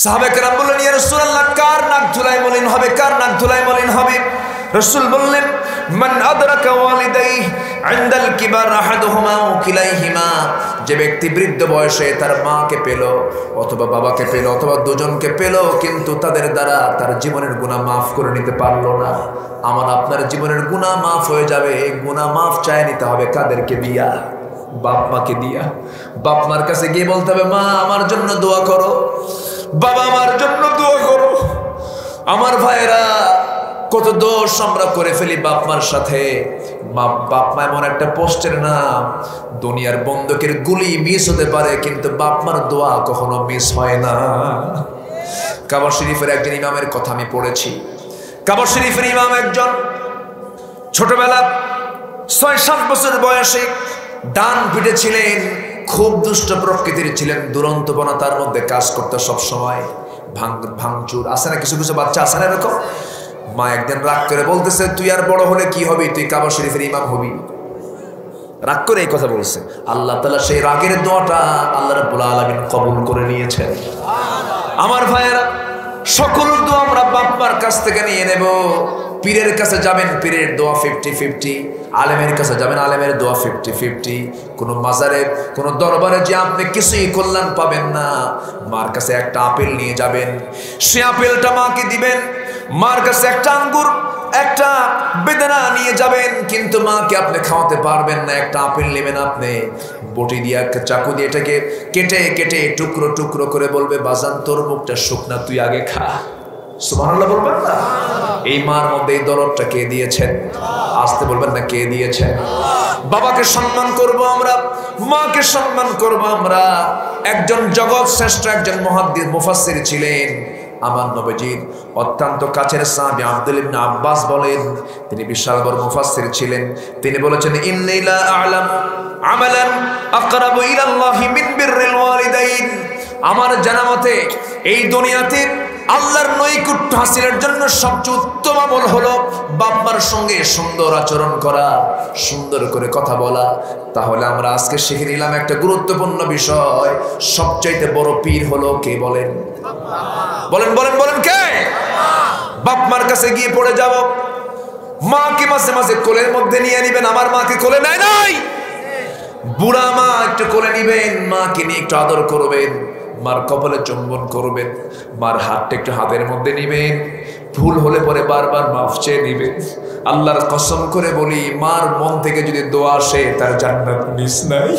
সাহাবায়ে কেরাম বললেন, ইয়া রাসূলুল্লাহ, কার নাক ধুলাই মলিন হবে, কার নাক ধুলাই মলিন হবে? রাসূল বললেন, মান আদরাকা ওয়ালিদাইহি ইনদাল কিবার আহাদুহুমা আও কিলাইহিমা, যে ব্যক্তি বৃদ্ধ বয়সে তার মাকে পেল অথবা বাবাকে পেল অথবা দুজনকে পেল, কিন্তু তাদের দ্বারা তার জীবনের গুনাহ মাফ করে নিতে পারলো না। আমার আপনার জীবনের গুনাহ মাফ হয়ে যাবে। গুনাহ মাফ চাই নিতে হবে কাদেরকে দিয়া? বাপ মাকে দিয়া। বাপ মার কাছে গিয়ে বলতে হবে, মা আমার জন্য দোয়া করো, বাবা আমার জন্য দোয়া করো। আমার ভাইরা, কত দোষ আমরা করে ফেলি বাপ মার সাথে। বাপ মা এমন একটা পোস্টের নাম, দুনিয়ার বন্দুকের গুলি মিস হতে পারে, কিন্তু বাপ মার দোয়া কখনো মিস হয় না। কাবা শরীফের একজন ইমামের কথা আমি পড়েছি। কাবা শরীফের ইমাম একজন ছোটবেলা ৬-৭ বছর বয়সে ডান পিঠে ছিলেন, খুব দুষ্ট প্রকৃতির ছিলেন, দুরন্তপনা তার মধ্যে কাজ করতে সব সময়, ভাঙচুর আছে না, কিছু কিছু বাচ্চা আছে না এরকম। মা একদিন রাগ করে বলতেছে, তুই আর বড় হলে কি হবি, তুই কাবা শরীফের ইমাম হবি। রাগ করে এই কথা বলছে। আল্লাহ তাআলা সেই রাগের দোয়াটা আল্লাহ রাব্বুল আলামিন কবুল করে নিয়েছেন। আমার ভাইয়েরা, সকল দোয়া আমরা বাপ্পার কাছ থেকে নিয়ে নেব। পীরের কাছে যাবেন, পীরের দোয়া 50-50, আলেমের কাছে যাবেন, আলেমের দোয়া 50-50। কোনো মাজারে, কোনো দরবারে যে আপনি কিছুই কল্যাণ পাবেন না। মার কাছে একটা আপেল নিয়ে যাবেন, সে আপেলটা মাকে দিবেন। মার কাছে একটা আঙ্গুর, একটা বেদানা নিয়ে যাবেন, কিন্তু মাকে আপনি খাওয়াতে পারবেন না। একটা আপেল নেবেন আপনি, বটি দিয়ে একটা চাকু দিয়ে এটাকে কেটে কেটে টুকরো টুকরো করে বলবে, বাজান তোর মুখটা শুকনা, তুই আগে খা। সুবহানাল্লাহ বলবেন না? এই মার মধ্যে এই দরদটা কে দিয়েছেন? আসতে বলবেন না, কে দিয়েছেন? বাবাকে সম্মান করব আমরা, মাকে সম্মান করব আমরা। একজন জগৎ শ্রেষ্ঠ একজন মুহাদ্দিস মুফাসসির ছিলেন, আমার নবীজির অত্যন্ত কাছের সাহাবী আব্দুল ইবনে আব্বাস বলেন, তিনি বিশাল বড় মুফাসসির ছিলেন। তিনি বলেছেন, ইন্নী লা আ'লাম আমালান আকরাবু ইলাল্লাহি মিন বিররিল ওয়ালিদাইন। আমার জানা মতে এই দুনিয়াতে আল্লাহর নৈকট্য হাসিলের জন্য সবচেয়ে উত্তম আমল হলো বাপ-মার সঙ্গে সুন্দর আচরণ করা, সুন্দর করে কথা বলা। তাহলে আমরা আজকে শিখে নিলাম একটা গুরুত্বপূর্ণ বিষয়, সবচাইতে বড় পীর হলো কে? বলেন বলেন বলেন বলেন, কে? বাপ-মার কাছে গিয়ে পড়ে যাব, মাকে মাঝে মাঝে কোলের মধ্যে নিয়ে নিবেন। আমার মাকে কোলে নেয় নাই? বুড়া মা একটু কোলে নিবেন, মাকে নিয়ে একটু আদর করবেন, মার কপালে চুম্বন করবেন, মার হাতটা একটু হাতের মধ্যে নিবেন। ভুল হলে পরে বারবার মাফ চেয়ে নিবেন। আল্লাহর কসম করে বলি, মার মন থেকে যদি দোয়া আসে, তার জান্নাত মিস নাই,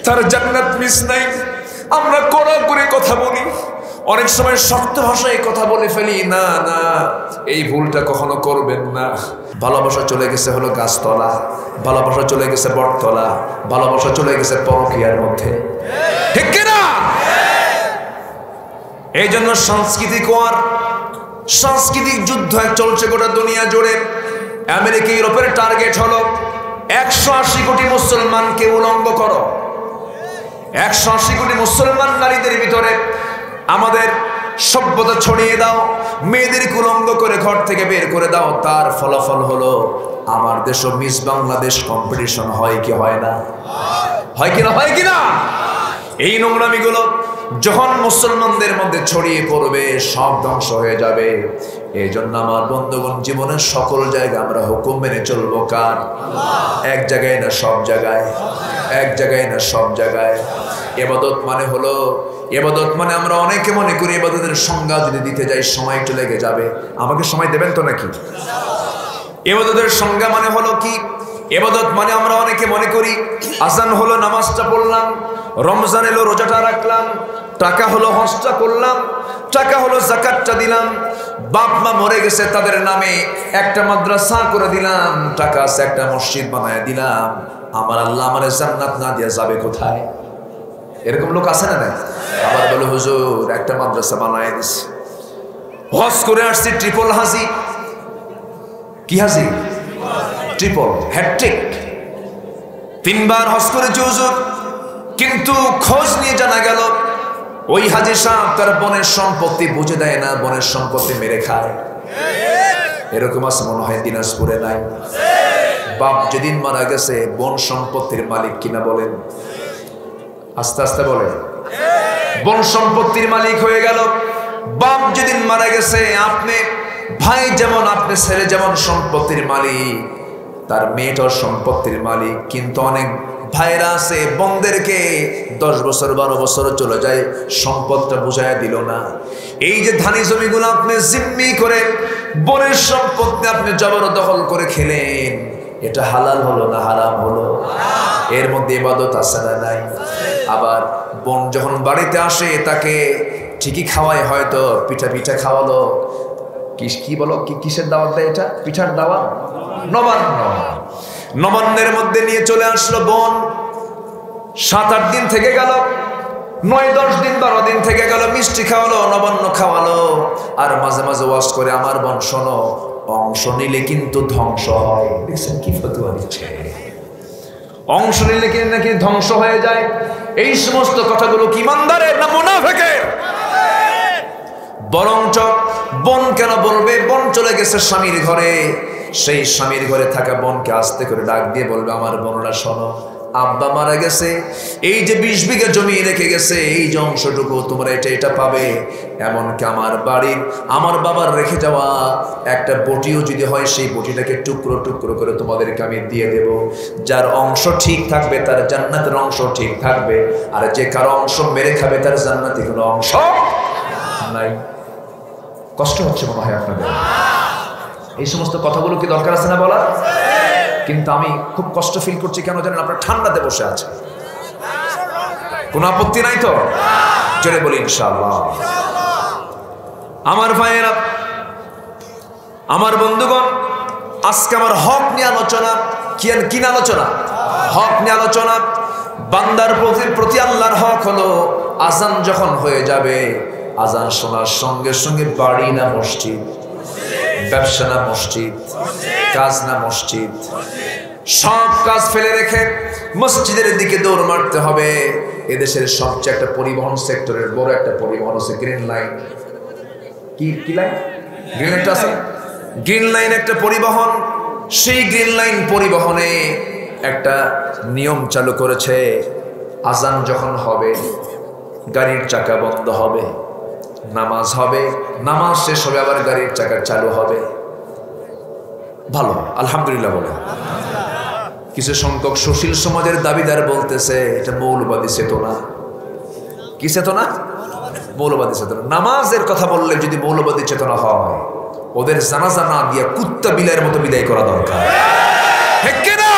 তার জান্নাত মিস নাই। আমরা কড়া করে কথা বলি, অনেক সময় শক্ত ভাষায় কথা বলে ফেলি। না না, এই ভুলটা কখনো করবেন না। ভালোবাসা চলে গেছে হলো গাছতলা, ভালোবাসা চলে গেছে বটতলা, ভালোবাসা চলে গেছে পরকীয়ার মধ্যে, ঠিক কিনা? এই জন্য সাংস্কৃতিক ওয়ার, সাংস্কৃতিক যুদ্ধ চলছে গোটা দুনিয়া জুড়ে। আমেরিকা ইউরোপের টার্গেট হলো 180 কোটি মুসলমানকে উলঙ্গ করো। 180 কোটি মুসলমান নারীদের ভিতরে আমাদের সভ্যতা ছড়িয়ে দাও, মেয়েদের উলঙ্গ করে ঘর থেকে বের করে দাও। তার ফলাফল হলো আমার দেশ মিস বাংলাদেশ কম্পিটিশন হয় কি হয় না? হয় কিনা? হয় কিনা? এই নোংরামিগুলো যখন মুসলমানদের মধ্যে ছড়িয়ে পড়বে, সব ধ্বংস হয়ে যাবে। এই জন্য আমার বন্ধুগণ, জীবনের সকল জায়গায় আমরা হুকুম মেনে চলবো কার? এক জায়গায় না সব জায়গায়, এক জায়গায় না সব জায়গায়। ইবাদত মানে হলো, ইবাদত মানে আমরা অনেকে মনে করি ইবাদতের সংজ্ঞা যদি দিতে যাই সময় একটু লেগে যাবে। আমাকে সময় দেবেন তো নাকি? ইবাদতের সংজ্ঞা মানে হলো কি? ইবাদত মানে আমরা অনেকে মনে করি আযান হলো নামাজটা পড়লাম, রমজান এলো রোজাটা রাখলাম, টাকা হলো হজটা করলাম, টাকা হলো যাকাতটা দিলাম, বাপ মা মরে গেছে তাদের নামে একটা মাদ্রাসা করে দিলাম, টাকা আছে একটা মসজিদ বানায় দিলাম। আমার আল্লাহ আমারে জান্নাত না দিয়ে যাবে কোথায়? এরকম লোক আছে না? না আবার বলে, হুজুর একটা মাদ্রাসা বানায় দিছি, হজ করে আসছি, ট্রিপল হাজি। কি হাজি? ট্রিপল, হ্যাট্রিক, 3 বার হজ করেছি হুজুর। কিন্তু খোঁজ নিয়ে জানা গেল ওই হাজি সাহেব তার বোনের সম্পত্তি বুঝে দেয় না, বোনের সম্পত্তি মেরে খায়। এরকম আছে মনে হয় দিনাজপুরে? নাই? বাপ যেদিন মারা গেছে, বোন সম্পত্তির মালিক কিনা বলেন? আস্তে আস্তে বলেন। বন সম্পত্তির মালিক হয়ে গেল। বাপ যেদিন মারা গেছে, আপনি ভাই যেমন, আপনি ছেলে যেমন সম্পত্তির মালিক, তার মেয়েটাও সম্পত্তির মালিক। কিন্তু অনেক ভাইরা আছে বোনদেরকে 10 বছর 12 বছর চলে যায়, সম্পদটা বুঝাইয়া দিল না। এই যে ধানি জমিগুলো আপনি জিম্মি করে বোনের সম্পত্তি আপনি জবরদখল করে খেলেন, এটা হালাল হলো না হারাম হলো? এর মধ্যে ইবাদত আছে না নাই? আবার বোন যখন বাড়িতে আসে তাকে ঠিকই খাওয়ায়, হয়তো পিঠা খাওয়ালো, কি বলো, কিসের দাওয়াত দেয় এটা? পিঠার দাওয়াত, নবান্নের মধ্যে নিয়ে চলে আসলো বোন। 7-8 দিন থেকে গেল, 9-10 দিন 12 দিন থেকে গেল, মিষ্টি খাওয়ালো, নবান্ন খাওয়ালো, আর মাঝে মাঝে ওয়াজ করে, আমার বোন শোনো, অংশ নিলে কিন্তু ধ্বংস হয়। দেখছেন কি ফতোয়া দিচ্ছে? অংশ নিলে নাকি ধ্বংস হয়ে যায়। এই সমস্ত কথাগুলো কি ইমানদারের না মুনাফিকের? বরঞ্চ বোন কেন বলবে? বোন চলে গেছে স্বামীর ঘরে, সেই স্বামীর ঘরে থাকা বোনকে আস্তে করে ডাক দিয়ে বলবে, আমার বোনরা শোনো, আব্বা মারা গেছে, এই যে 20 বিঘা জমি রেখে গেছে, এই যে অংশটুকু তোমরা এটা পাবে। এমনকি আমার বাড়ির, আমার বাবার রেখে যাওয়া একটা বটিও যদি হয়, সেই বটিটাকে টুকরো টুকরো করে তোমাদেরকে আমি দিয়ে দেব। যার অংশ ঠিক থাকবে তার জান্নাতের অংশ ঠিক থাকবে, আর যে কারো অংশ মেরে খাবে তার জান্নাতে কোনো অংশ নাই। কষ্ট হচ্ছে মনে হয় আপনাদের? এই সমস্ত কথাগুলো কি দরকার আছে না বলা? কিন্তু আমি খুব কষ্ট ফিল করছি, কেন জানেন? আপনার ঠান্ডাতে বসে আছে, কোনো আপত্তি নাই তো? জোরে বলি ইনশাআল্লাহ। আমার ভাইয়েরা, আমার বন্ধুগণ, আজকে আমার হক নিয়ে আলোচনা। কি না আলোচনা? হক নিয়ে আলোচনা। বান্দার প্রতি আল্লাহর হক হলো, আজান যখন হয়ে যাবে, আজান শোনার সঙ্গে সঙ্গে বাড়ি না মসজিদ, ব্যবসা না মসজিদ, কাজ না মসজিদ, সব কাজ ফেলে রেখে মসজিদের দিকে দৌড় মারতে হবে। এদেশের সবচেয়ে একটা পরিবহন সেক্টরের বড় একটা পরিবহন হচ্ছে গ্রিন লাইন। কি লাইন? গ্রিন লাইনটা আছে, গ্রিন লাইন একটা পরিবহন। সেই গ্রিন লাইন পরিবহনে একটা নিয়ম চালু করেছে, আজান যখন হবে গাড়ির চাকা বন্ধ হবে, নামাজ হবে, নামাজ শেষ হবে, আবার গাড়ির চাকা চালু হবে। ভালো, আলহামদুলিল্লাহ বলে। কিছু সংখ্যক সুশীল সমাজের দাবিদার বলতেছে এটা মৌলবাদী চেতনা। কি চেতনা? মৌলবাদী চেতনা। নামাজের কথা বললে যদি মৌলবাদী চেতনা হয়, ওদের জানাজা না দিয়া কুত্তা বিলাইয়ের মতো বিদায় করা দরকার। ঠিক কিনা?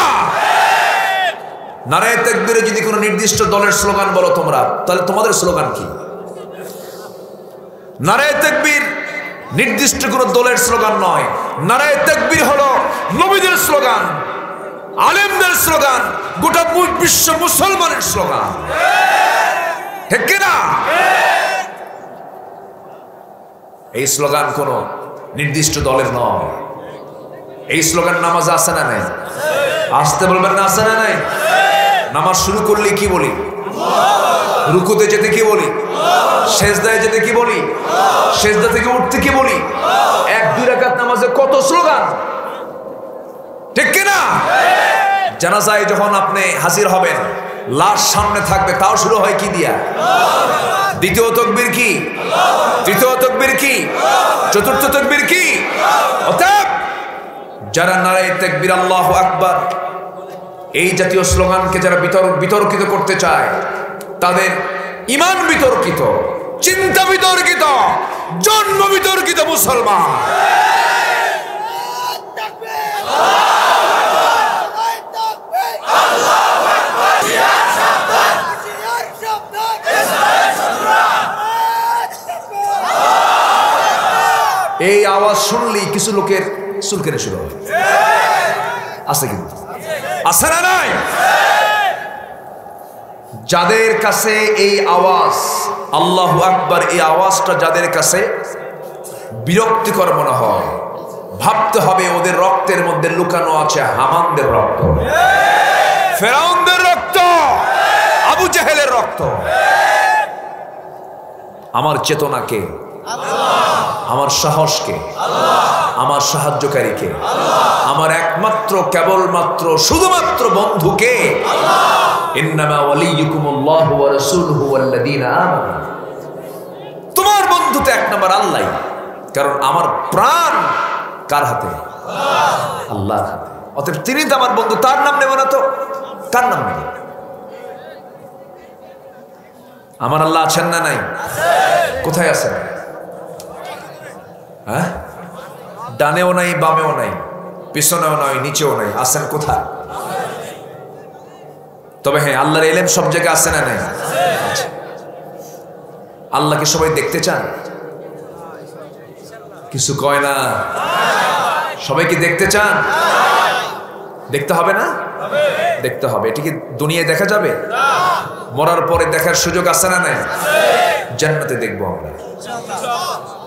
নারায়ে তাকবীরে যদি কোনো নির্দিষ্ট দলের স্লোগান বলো তোমরা, তাহলে তোমাদের স্লোগান কি? নারায়ে তাকবীর নির্দিষ্ট কোনো দলের স্লোগান নয়। নারায়ে তাকবীর হলো নবীদের স্লোগান, আলেমদের স্লোগান, গোটা বিশ্ব মুসলমানের স্লোগান। ঠিক কিনা? এই স্লোগান কোনো নির্দিষ্ট দলের নয়। এই স্লোগান নামাজ আছে না নাই? আসতে বলবেন না, আছে না নাই? নামাজ শুরু করলে কি বলি? রুকুতে যেতে কি বলি? সেজদায় যেতে কি বলি? সেজদা থেকে উঠতে কি বলি? 1-2 রাকাত নামাজে কত স্লোগান। ঠিক কিনা? জানাজায় যখন আপনি হাজির হবেন, লাশ সামনে থাকবে, তাও শুরু হয় কি দিয়া? দ্বিতীয় তাকবীর কি? তৃতীয় তাকবীর কি? চতুর্থ তাকবীর কি? অতএব যারা নারায়ে তাকবীর আল্লাহু আকবার এই জাতীয় স্লোগানকে যারা বিতর্কিত করতে চায়, তাদের ঈমান বিতর্কিত, চিন্তা বিতর্কিত, জন্ম বিতর্কিত মুসলমান। এই আওয়াজ শুনলেই কিছু লোকের চুলকেনে শুরু হয়। আছে কিন্তু, আছে না নাই? যাদের কাছে এই আওয়াজ, আল্লাহু আকবার, এই আওয়াজটা যাদের কাছে বিরক্তিকর মনে হয়, ভাবতে হবে ওদের রক্তের মধ্যে লুকানো আছে হামানদের রক্ত, ফেরাউনদের রক্ত, আবু জেহেলের রক্ত। আমার চেতনাকে, আমার সাহসকে, আমার সাহায্যকারীকে, আমার একমাত্র কেবলমাত্র শুধুমাত্র বন্ধুকে ইন্নামা ওয়ালিয়ুকুমুল্লাহু ওয়া রাসূলুহু ওয়াল্লাযীনা আমানু। তোমার বন্ধু তো এক নম্বর আল্লাহ, কারণ আমার প্রাণ কার হাতে? আল্লাহর হাতে। অতএব তিনি তো আমার বন্ধু, তার নাম নেব না তো কার নাম নেব? আমার আল্লাহ আছেন না নাই? কোথায় আছেন? হ্যাঁ, ডানেও নাই, বামেও নাই, পিছনেও নাই, নিচেও নাই, আছেন কোথায়? তবে হ্যাঁ, আল্লাহর ইলম সব জায়গায় আছে না নাই? আল্লাহকে সবাই দেখতে চান? কিছু কয় না। সবাই কি দেখতে চান? দেখতে হবে না? দেখতে হবে। এটি কি দুনিয়ায় দেখা যাবে? মরার পরে দেখার সুযোগ আছে না নাই? জান্নাতে দেখবো আমরা।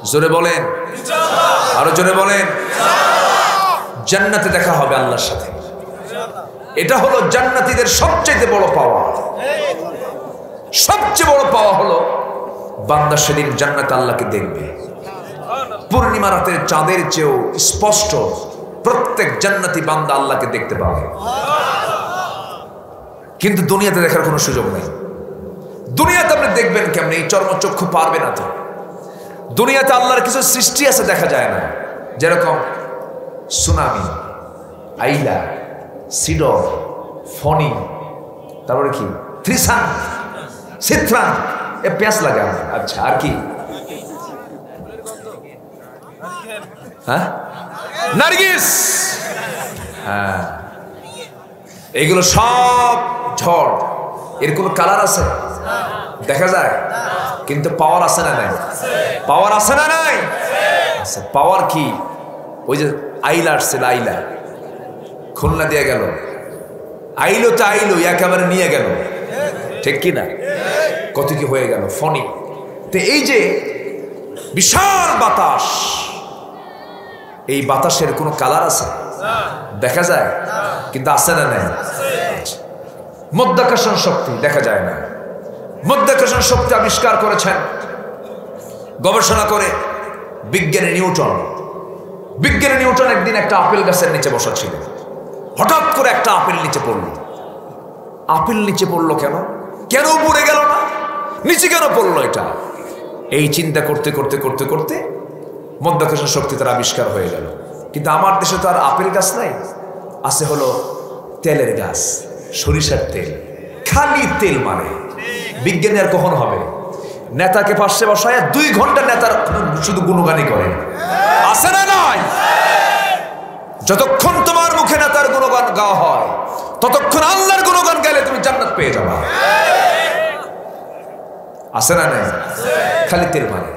জোরে বলেন, আরো জোরে বলেন। জান্নাতে দেখা হবে আল্লাহর সাথে। এটা হলো জান্নাতীদের সবচেয়ে বড় পাওয়া। সবচেয়ে বড় পাওয়া হলো বান্দা সেদিন জান্নাতে আল্লাহকে দেখবে। পূর্ণিমা রাতের চাঁদের চেয়েও স্পষ্ট প্রত্যেক জান্নাতি বান্দা আল্লাহকে দেখতে পাবে। কিন্তু দুনিয়াতে দেখার কোনো সুযোগ নেই। দুনিয়াতে আপনি দেখবেন কেমনে? এই চর্মচক্ষু পারবে না তো। দুনিয়াতে আল্লাহর কিছু সৃষ্টি আছে দেখা যায় না, যেরকম সুনামি, আইলা, সিডর, ফনি, তারপরে কি থ্রিসান, সিথ্রান, এ পেঁয়াজ লাগা। আচ্ছা, আর কি? হ্যাঁ, নার্গিস। হ্যাঁ, এগুলো সব ঝড়। এর কোনো কালার আছে? দেখা যায়, কিন্তু পাওয়ার আছে না নাই? পাওয়ার আছে না নাই? পাওয়ার কি? ওই যে আইলা আসছে, আইলা খুলনা দিয়ে গেল, আইলো তো আইলো, একেবারে নিয়ে গেল, ঠিক কি না? কত কি হয়ে গেল ফনি। তো এই যে বিশাল বাতাস, এই বাতাসের কোনো কালার আছে? দেখা যায়, কিন্তু আছে না নাই? মাধ্যাকর্ষণ শক্তি দেখা যায় না। মাধ্যাকর্ষণ শক্তি আবিষ্কার করেছেন গবেষণা করে বিজ্ঞানী নিউটন। বিজ্ঞানী নিউটন একদিন একটা আপেল গাছের নিচে বসা ছিল। হঠাৎ করে একটা আপেল নিচে পড়ল। আপেল নিচে পড়লো কেন? কেন উপরে গেল না? নিচে কেন পড়লো? এটা এই চিন্তা করতে করতে করতে করতে মাধ্যাকর্ষণ শক্তি তার আবিষ্কার হয়ে গেল। কিন্তু আমার দেশে তো আর আপেল গাছ নাই, আছে হলো তেলের গাছ, সরিষার তেল। খালি তেল মানে বিজ্ঞানী আর কখন হবে? নেতাকে পাশে বসায় 2 ঘন্টা নেতার শুধু গুণগানই করে, আছে না নাই? যতক্ষণ তোমার মুখে নেতার গুণগান গাওয়া হয়, ততক্ষণ আল্লাহর গুণগান গাইলে তুমি জান্নাত পেয়ে যাবা, আছে না নাই? খালি তেল মানে।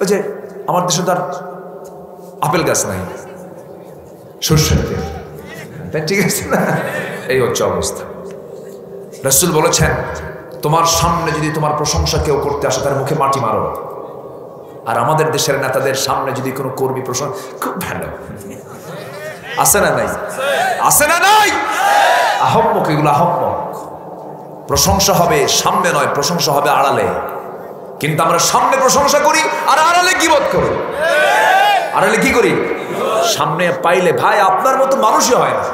ওই যে আমার দেশে তার আপেল গাছ নাই, সরষের তেল, ঠিক আছে না? এই হচ্ছে অবস্থা। রাসূল বলেছেন, তোমার সামনে যদি তোমার প্রশংসা কেউ করতে আসে, তার মুখে মাটি মারো। আর আমাদের দেশের নেতাদের সামনে যদি কোনো কর্মী প্রশংসা, খুব ভালো, আছে না নাই? আছে না নাই? আহম্মক, এগুলো আহম্মক। প্রশংসা হবে সামনে নয়, প্রশংসা হবে আড়ালে। কিন্তু আমরা সামনে প্রশংসা করি আর আড়ালে গীবত করি। আড়ালে কি করি? সামনে পাইলে ভাই আপনার মতো মানুষই হয় না,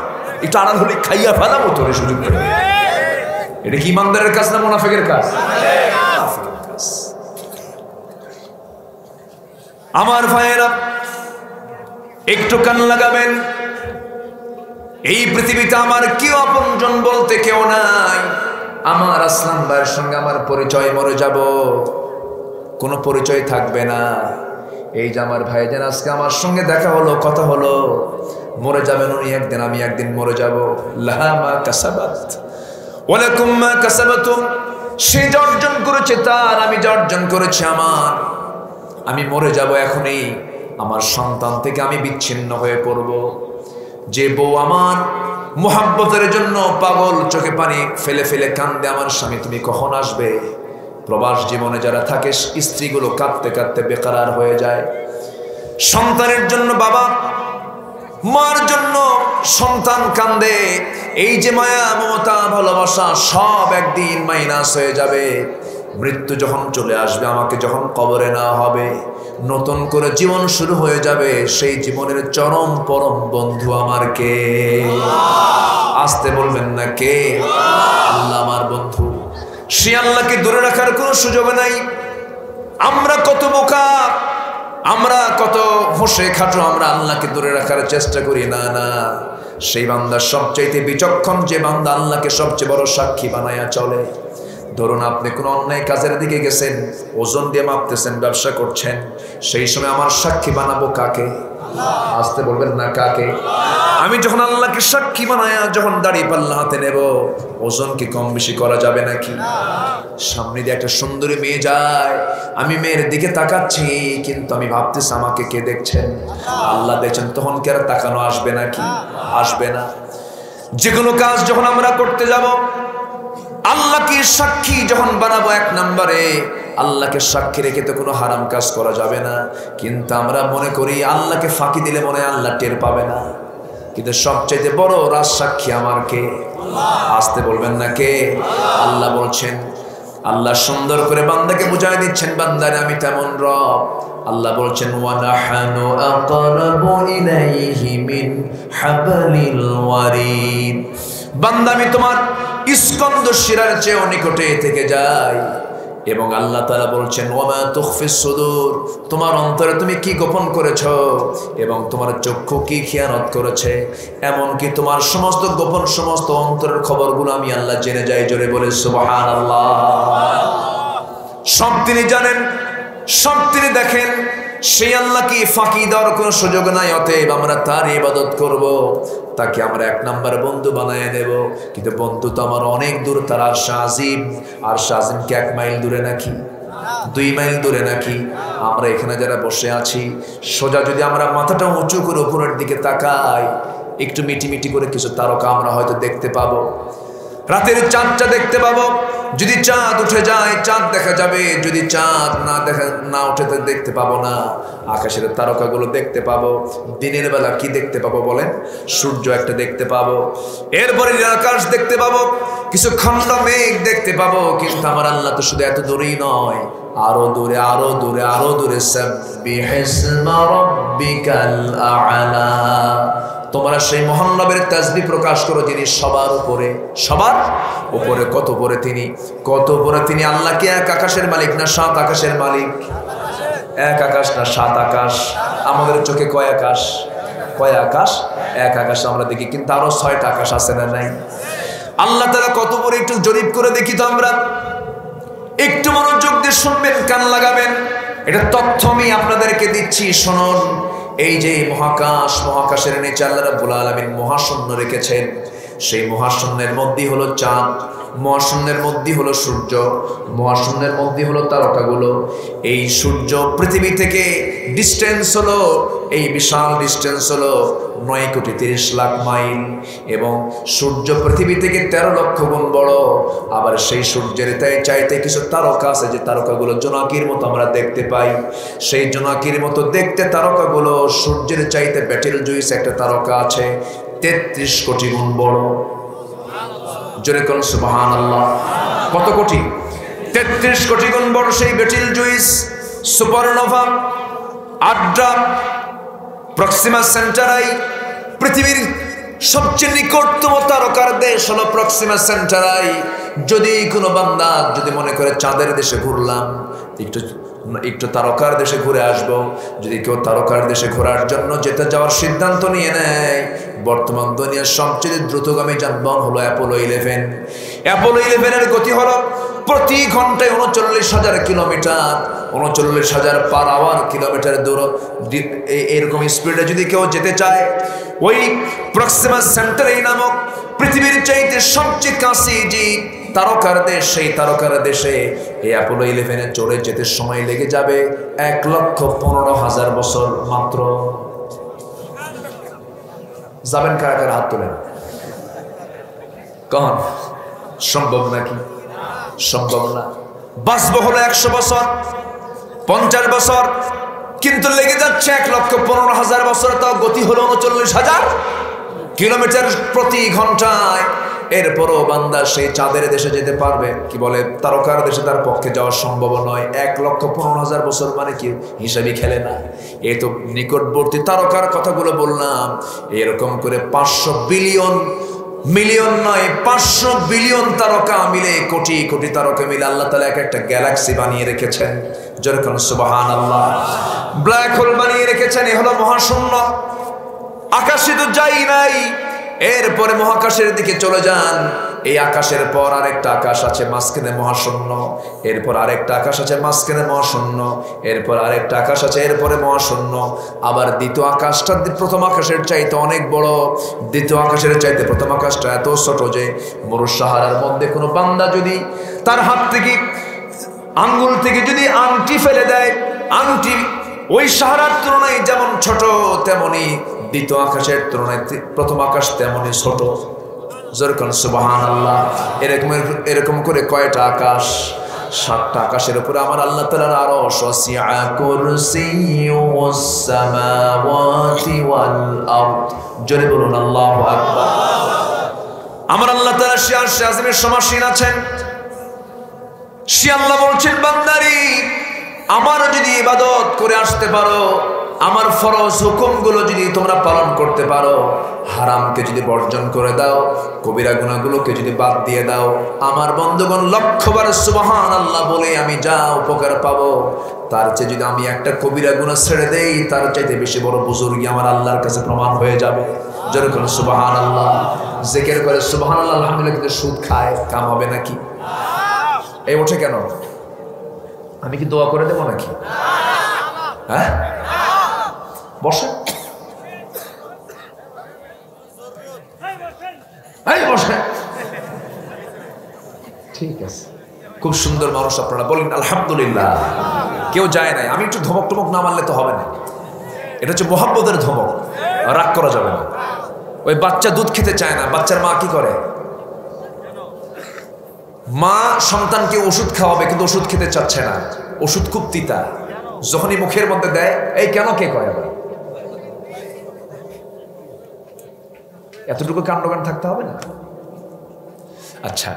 এটা আড়াল হলে খাইয়া ফেলা মতো সুযোগ পেলে। এটা কি ইমানদারের কাজ না মুনাফিকের কাজ? আমার ভাইয়েরা, একটু কান লাগাবেন। এই পৃথিবীতে আমার কেউ আপনজন বলতে কেউ নাই। আমার আসলাম ভাইয়ের সঙ্গে আমার পরিচয়, মরে যাব কোনো পরিচয় থাকবে না। এই যে আমার ভাইজান আজকে আমার সঙ্গে দেখা হলো, কথা হলো, মরে যাবেন উনি একদিন, আমি একদিন মরে যাব। লাহা মা কাসাবাত ওয়া লাকুম মা কাসাবাতুম। সে যা অর্জন করেছে তার, আমি যা অর্জন করেছি আমার। আমি মরে যাব এখনই, আমার সন্তান থেকে আমি বিচ্ছিন্ন হয়ে পড়ব। যে বউ আমার মোহাব্বতের জন্য পাগল, চোখে পানি ফেলে ফেলে কান্দে, আমার স্বামী তুমি কখন আসবে? প্রবাস জীবনে যারা থাকে, স্ত্রীগুলো কাঁদতে কাঁদতে বেকারার হয়ে যায়। সন্তানের জন্য বাবা, মার জন্য সন্তান কান্দে। এই যে মায়া, মমতা, ভালোবাসা সব একদিন মাইনাস হয়ে যাবে। মৃত্যু যখন চলে আসবে, আমাকে যখন কবরে নেওয়া হবে, নতুন করে জীবন শুরু হয়ে যাবে। সেই জীবনের চরম পরম বন্ধু আমার কে? আসতে বলবেন না কে? আল্লাহ আমার বন্ধু। সে আল্লাহকে দূরে রাখার কোনো সুযোগ নাই। আমরা কত বোকা, আমরা কত হোসে খাটো, আমরা আল্লাহকে দূরে রাখার চেষ্টা করি। না না, সেই বান্দা সবচাইতে বিচক্ষণ, যে বান্দা আল্লাহকে সবচেয়ে বড় সাক্ষী বানায়া চলে। ধরুন আপনি কোনো অন্যায় কাজের দিকে গেছেন, ওজন দিয়ে মাপতেছেন, ব্যবসা করছেন, সেই সময় আমার সাক্ষী বানাবো কাকে? আসতে বলবেন না কাকে? আমি যখন আল্লাহকে সাক্ষী বানায়া যখন দাড়ি পাল্লা হাতে নেব, ওজন কি কম বেশি করা যাবে নাকি? সামনে দিয়ে একটা সুন্দরী মেয়ে যায়, আমি মেয়ের দিকে তাকাচ্ছি, কিন্তু আমি ভাবতেছি আমাকে কে দেখছেন? আল্লাহ দেখছেন। তখন কি আর তাকানো আসবে নাকি? আসবে না। যে কোনো কাজ যখন আমরা করতে যাব, আল্লাহকে সাক্ষী যখন বানাবো, এক নম্বরে আল্লাহকে সাক্ষী রেখে তো কোনো হারাম কাজ করা যাবে না। কিন্তু আমরা মনে করি আল্লাহকে ফাঁকি দিলে মনে হয় আল্লাহ টের পাবে না। কিন্তু সবচাইতে বড় রাজ সাক্ষী আমার কে? আসতে বলবেন না কে? আল্লাহ বলছেন। আল্লাহ সুন্দর করে বান্দাকে বুঝাই দিচ্ছেন, বান্দারে আমি তেমন রব। আল্লাহ বলছেন, ওয়া নাহনু আকরাবু ইলাইহি মিন হাবলিল ওয়ারিদ। বান্দা আমি তোমার স্কন্দ শিরার চেয়ে নিকটে থেকে যাই। এবং আল্লাহ তাআলা বলছেন, ওয়া মা তুখফিস সুদূর, তোমার অন্তরে তুমি কি গোপন করেছো এবং তোমার চক্ষু কি খেয়ানত করেছে, এমনকি তোমার সমস্ত গোপন সমস্ত অন্তরের খবরগুলো আমি আল্লাহ জেনে যাই। জোরে বলে সুবহানাল্লাহ। সব তিনি জানেন, সব তিনি দেখেন। সেই আল্লাহকে ফাঁকি দেওয়ার কোনো সুযোগ নাই। অতএব আমরা তার ইবাদত করব, তাকে আমরা এক নাম্বার বন্ধু বানায় দেব। কিন্তু বন্ধু তো আমার অনেক দূর, তার আরশে আজিম। আরশে আজিম কি 1 মাইল দূরে নাকি? 2 মাইল দূরে নাকি? আমরা এখানে যারা বসে আছি, সোজা যদি আমরা মাথাটা উঁচু করে উপরের দিকে তাকাই, একটু মিটি মিটি করে কিছু তারকা আমরা হয়তো দেখতে পাবো। রাতের চাঁদটা দেখতে পাবো। যদি চাঁদ উঠে যায় চাঁদ দেখা যাবে, যদি চাঁদ না উঠে দেখতে পাবো না। আকাশের তারকাগুলো দেখতে পাবো। দিনের বেলা কি দেখতে পাবো বলেন? সূর্য একটা দেখতে পাবো, এরপরে আকাশ দেখতে পাবো, কিছু খন্ড মেঘ দেখতে পাবো। কিন্তু আমার আল্লাহ তো শুধু এত দূরেই নয়, আরো দূরে, আরো দূরে, আরো দূরে। সাব্বিহিসমা রাব্বিকাল আ'লা। তোমরা সেই মহান রবের তাসবিহ প্রকাশ করো, যিনি সবার উপরে। সবার উপরে কত উপরে তিনি? কত উপরে তিনি? আল্লাহ কি এক আকাশের মালিক না 7 আকাশের মালিক? এক আকাশ না 7 আকাশ? আমাদের চোখে কয় আকাশ? কয় আকাশ? এক আকাশ আমরা দেখি, কিন্তু আরো 6টা আকাশ আছে না নাই? আল্লাহ তাআলা কত উপরে একটু জরিপ করে দেখি তো আমরা। একটু মনোযোগ দিয়ে শুনবেন, কান লাগাবেন। এটা তথ্য আমি আপনাদেরকে দিচ্ছি, শুনুন। এই যে মহাকাশ, মহাকাশের নিচে আল্লাহ রাব্বুল আলামিন মহাশূন্য রেখেছেন। সেই মহাশূন্যের মধ্যেই হলো চাঁদ, মহাশূন্যের মধ্যেই হলো সূর্য, মহাশূন্যের মধ্যেই হলো তারকাগুলো। এই সূর্য পৃথিবী থেকে ডিস্টেন্স হলো, এই বিশাল ডিস্টেন্স হলো 9,30,00,000 মাইল। এবং সূর্য পৃথিবী থেকে 13 লক্ষ গুণ বড়। আবার সেই সূর্যের চাইতে কিছু তারকা আছে, যে তারকাগুলো জোনাকির মতো আমরা দেখতে পাই। সেই জোনাকির মতো দেখতে তারকাগুলো সূর্যের চাইতে ব্যাটেল জুইস একটা তারকা আছে, 33 কোটি গুণ বড়। জোরে কোন সুবহানাল্লাহ। কত কোটি? 33 কোটি গুণ বড় সেই battle juice, supernova, আড্রা, Proxima Centauri. পৃথিবীর সবচেয়ে নিকটতম তারকার দেশ হলো প্রক্সিমা সেন্টারাই। যদি কোনো বান্দা যদি মনে করে চাঁদের দেশে ঘুরলাম, একটু তারকার দেশে ঘুরে আসবো, যদি কেউ তারকার দেশে ঘোরার জন্য যাওয়ার সিদ্ধান্ত নিয়ে নেয়, বর্তমান দুনিয়ার সবচেয়ে দ্রুতগামী যানবাহন হলো অ্যাপোলো 11। অ্যাপোলো 11-এর গতি হলো প্রতি ঘন্টায় 39,000 কিলোমিটার, 39,000 পার আওয়ার কিলোমিটার দূর। এরকম স্পিডে যদি কেউ যেতে চায়, ওই প্রক্সিমা সেন্টারাই নামক পৃথিবীর চাইতে সবচেয়ে কাছে যে তারকার দেশ, সেই তারকার দেশে এই অ্যাপোলো 11-এ চড়ে যেতে সময় লেগে যাবে 1,15,000 বছর মাত্র। যাবেন কারা কারা? হাত তোলেন। কখন? সম্ভব নাকি? সম্ভব না। বাঁচবো হলো 100 বছর, 50 বছর, কিন্তু লেগে যাচ্ছে 1,15,000 বছর। তাও গতি হলো 39,000 কিলোমিটার প্রতি ঘন্টায়। এরপরও বান্দা সেই চাঁদের দেশে যেতে পারবে, কি বলে তারকার দেশে তার পক্ষে যাওয়া সম্ভব নয়। 1,15,000 বছর মানে কি হিসাবই খেলে না। এই তো নিকটবর্তী তারকার কথাগুলো বললাম। এরকম করে 500 বিলিয়ন, মিলিয়ন নয় 500 বিলিয়ন তারকা মিলে, কোটি কোটি তারকা মিলে আল্লাহ তাআলা এক একটা গ্যালাক্সি বানিয়ে রেখেছেন। যেরকম সুবহানাল্লাহ, ব্ল্যাক হোল বানিয়ে রেখেছেন। এ হলো মহাশূন্য। আকাশে তো যাই নাই, এরপরে মহাকাশের দিকে চলে যান। এই আকাশের পর আরেকটা আকাশ আছে মাঝখানে মহাশূন্য, এরপর আরেকটা আকাশ আছে মাঝখানে মহাশূন্য, এরপর আরেকটা আকাশ আছে, এরপরে মহাশূন্য। আবার দ্বিতীয় আকাশটা প্রথম আকাশের চাইতে অনেক বড়, দ্বিতীয় আকাশের চাইতে প্রথম আকাশটা এত ছোট যে মরু সাহারার মধ্যে কোনো বান্দা যদি তার হাত থেকে, আঙ্গুল থেকে যদি আংটি ফেলে দেয়, আংটি ওই সাহারার তুলনায় যেমন ছোট, তেমনি দ্বিতীয় আকাশের তুলনায় প্রথম আকাশ তেমনি ছোট। যেরকম সুবহানাল্লাহ। এরকম করে কয়টা আকাশ? 7টা আকাশের উপরে আমার আল্লাহ তাআলার আরশ, ওয়াসিআ কুরসিয়ুস সামাওয়াতি ওয়াল আরদ। জোরে বলুন আল্লাহু আকবার। আমার আল্লাহ তাআলা সে আরশে আযমের সমাসীন আছেন। সে আল্লাহ বলছেন, বান্দারি আমার যদি ইবাদত করে আসতে পারো, আমার ফরজ হুকুমগুলো যদি তোমরা পালন করতে পারো, হারামকে যদি বর্জন করে দাও, কবিরা গুনাহগুলোকে যদি বাদ দিয়ে দাও, আমার বন্ধুগণ লক্ষবার সুবহানাল্লাহ বলে আমি যা উপকার পাবো, তার চেয়ে যদি আমি একটা কবিরা গুনাহ ছেড়ে দেই, তার চাইতে বেশি বড় বুজুর্গি আমার আল্লাহর কাছে প্রমাণ হয়ে যাবে। যেরকম সুবহানাল্লাহ। জিকির করে সুবহানাল্লাহ আলহামদুলিল্লাহ, কিন্তু সুদ খায়, কাম হবে নাকি? এই ওঠে কেন? আমি কি দোয়া করে দেবো নাকি? হ্যাঁ, বসে, বসে। ঠিক আছে, খুব সুন্দর মানুষ আপনারা, বলেন আলহামদুলিল্লাহ। কেউ যায় নাই। আমি একটু ধমক টমক না মারলে তো হবে না। এটা হচ্ছে মোহাব্বতের ধমক, রাগ করা যাবে না। ওই বাচ্চা দুধ খেতে চায় না, বাচ্চার মা কি করে? মা সন্তানকে ওষুধ খাওয়াবে, কিন্তু ওষুধ খেতে চাচ্ছে না, ওষুধ খুব তিতা। যখনই মুখের মধ্যে দেয়, এই কেন, কে কয়? আবার এতটুকু কাণ্ডজ্ঞান থাকতে হবে না? আচ্ছা,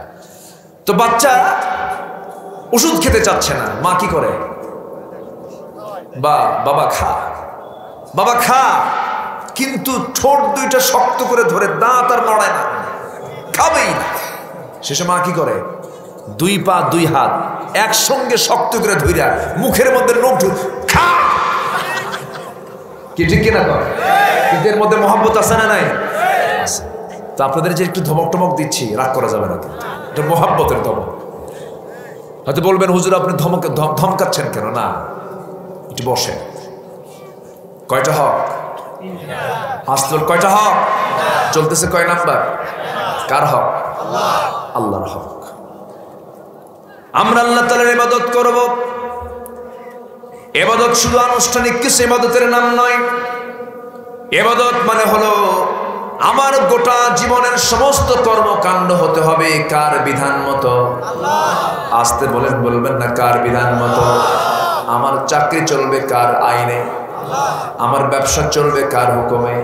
তো বাচ্চা ওষুধ খেতে চাচ্ছে না, মা কি করে? বাবা খা, বাবা খা, কিন্তু ঠোঁট দুইটা শক্ত করে ধরে, দাঁত আর নড়ায় না, খাবেই না। শেষে মা কি করে? 2 পা 2 হাত একসঙ্গে শক্ত করে ধইরা মুখের মধ্যে নোট, খা। কি ঠিক কিনা কর? কিন্তু এর মধ্যে মহব্বত আছে না নাই? তো আপনাদের যে একটু ধমক টমক দিচ্ছি, রাগ করা যাবে না, কিন্তু এটা মহব্বতের ধমক। হয়তো বলবেন, হুজুর আপনি ধমকাচ্ছেন কেন? না, একটু বসে। কয়টা হক? আসল কয়টা হক? চলতেছে কয় নাম্বার? কার হক? আল্লাহর হক। আমরা আল্লাহ তাআলার ইবাদত করব। ইবাদত শুধু আনুষ্ঠানিক কিছু ইবাদতের নাম নয়। ইবাদত মানে হলো আমার গোটা জীবনের সমস্ত কর্মকাণ্ড হতে হবে কার বিধান মতো? আস্তে বলবেন না, কার বিধান মতো? আমার চাকরি চলবে কার আইনে? আমার ব্যবসা চলবে কার হুকুমে?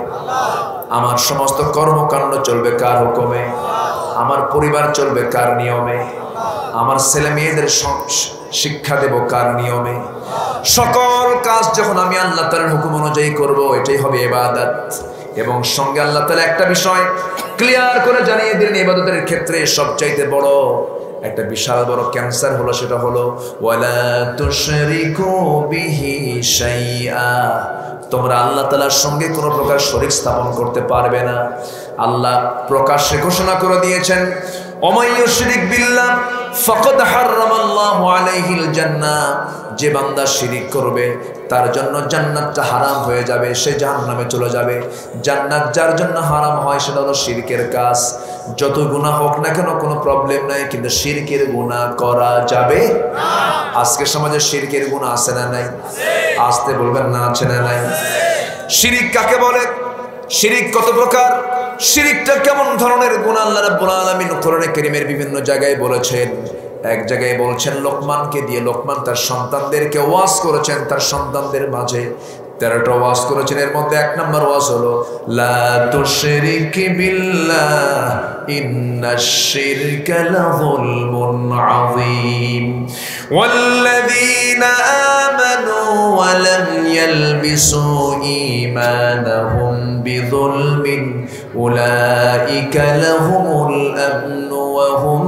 আমার সমস্ত কর্মকাণ্ড চলবে কার হুকুমে? আমার পরিবার চলবে কার নিয়মে? আমার ছেলে মেয়েদের শিক্ষা দেব কার নিয়মে? সকল কাজ যখন আমি আল্লাহ তাআলার হুকুম অনুযায়ী করব, এটাই হবে ইবাদত। এবং সঙ্গে আল্লাহ তাআলা একটা বিষয় ক্লিয়ার করে জানিয়ে দিলেন, ইবাদতের ক্ষেত্রে সবচাইতে বড় একটা বিশাল বড় ক্যান্সার হলো, সেটা হলো ওয়ালা তুশরিকু বিহি শাইআ। তোমরা আল্লাহ তাআলার সঙ্গে কোনো প্রকার শরীক স্থাপন করতে পারবে না। আল্লাহ প্রকাশ্যে ঘোষণা করে দিয়েছেন, ওমাই ইউশরিক বিল্লাহ ফাকাদ হারামাল্লাহু আলাইহিল জান্নাহ। যে বান্দা শিরিক করবে তার জন্য জান্নাতটা হারাম হয়ে যাবে, সে জাহান্নামে চলে যাবে। জান্নাত যার জন্য হারাম হয় সেটা হলো শিরকের কাজ। যত গুনাহ হোক না কেন কোনো প্রবলেম নাই, কিন্তু শিরকের গুনাহ করা যাবে না। আজকে সমাজে শিরকের গুনাহ আছে না নাই? আসতে বলবেন না, আছে না নাই? শিরিক কাকে বলে? শিরিক কত প্রকার? শিরিকটা কেমন ধরনের গুনাহ আল্লাহ রাব্বুল আলামিন কোরআনে কারীমের বিভিন্ন জায়গায় বলেছেন। এক জায়গায় বলছেন লোকমানকে দিয়ে, লোকমান তার সন্তানদেরকে ওয়াজ করেছেন, তার সন্তানদের মাঝে 13টা ওয়াজ করেছেন, এর মধ্যে 1 নম্বর ওয়াজ হলো লা তুশরিক বিল্লাহ ইন্নাশ শিরকা লাযুলমুন আযীম ওয়াল্লাযীনা আমানু ওয়া লাম ইয়ালবিসু ঈমানাহুম বিযুলমিন উলাইকা লাহুমুল আমনু ওয়া হুম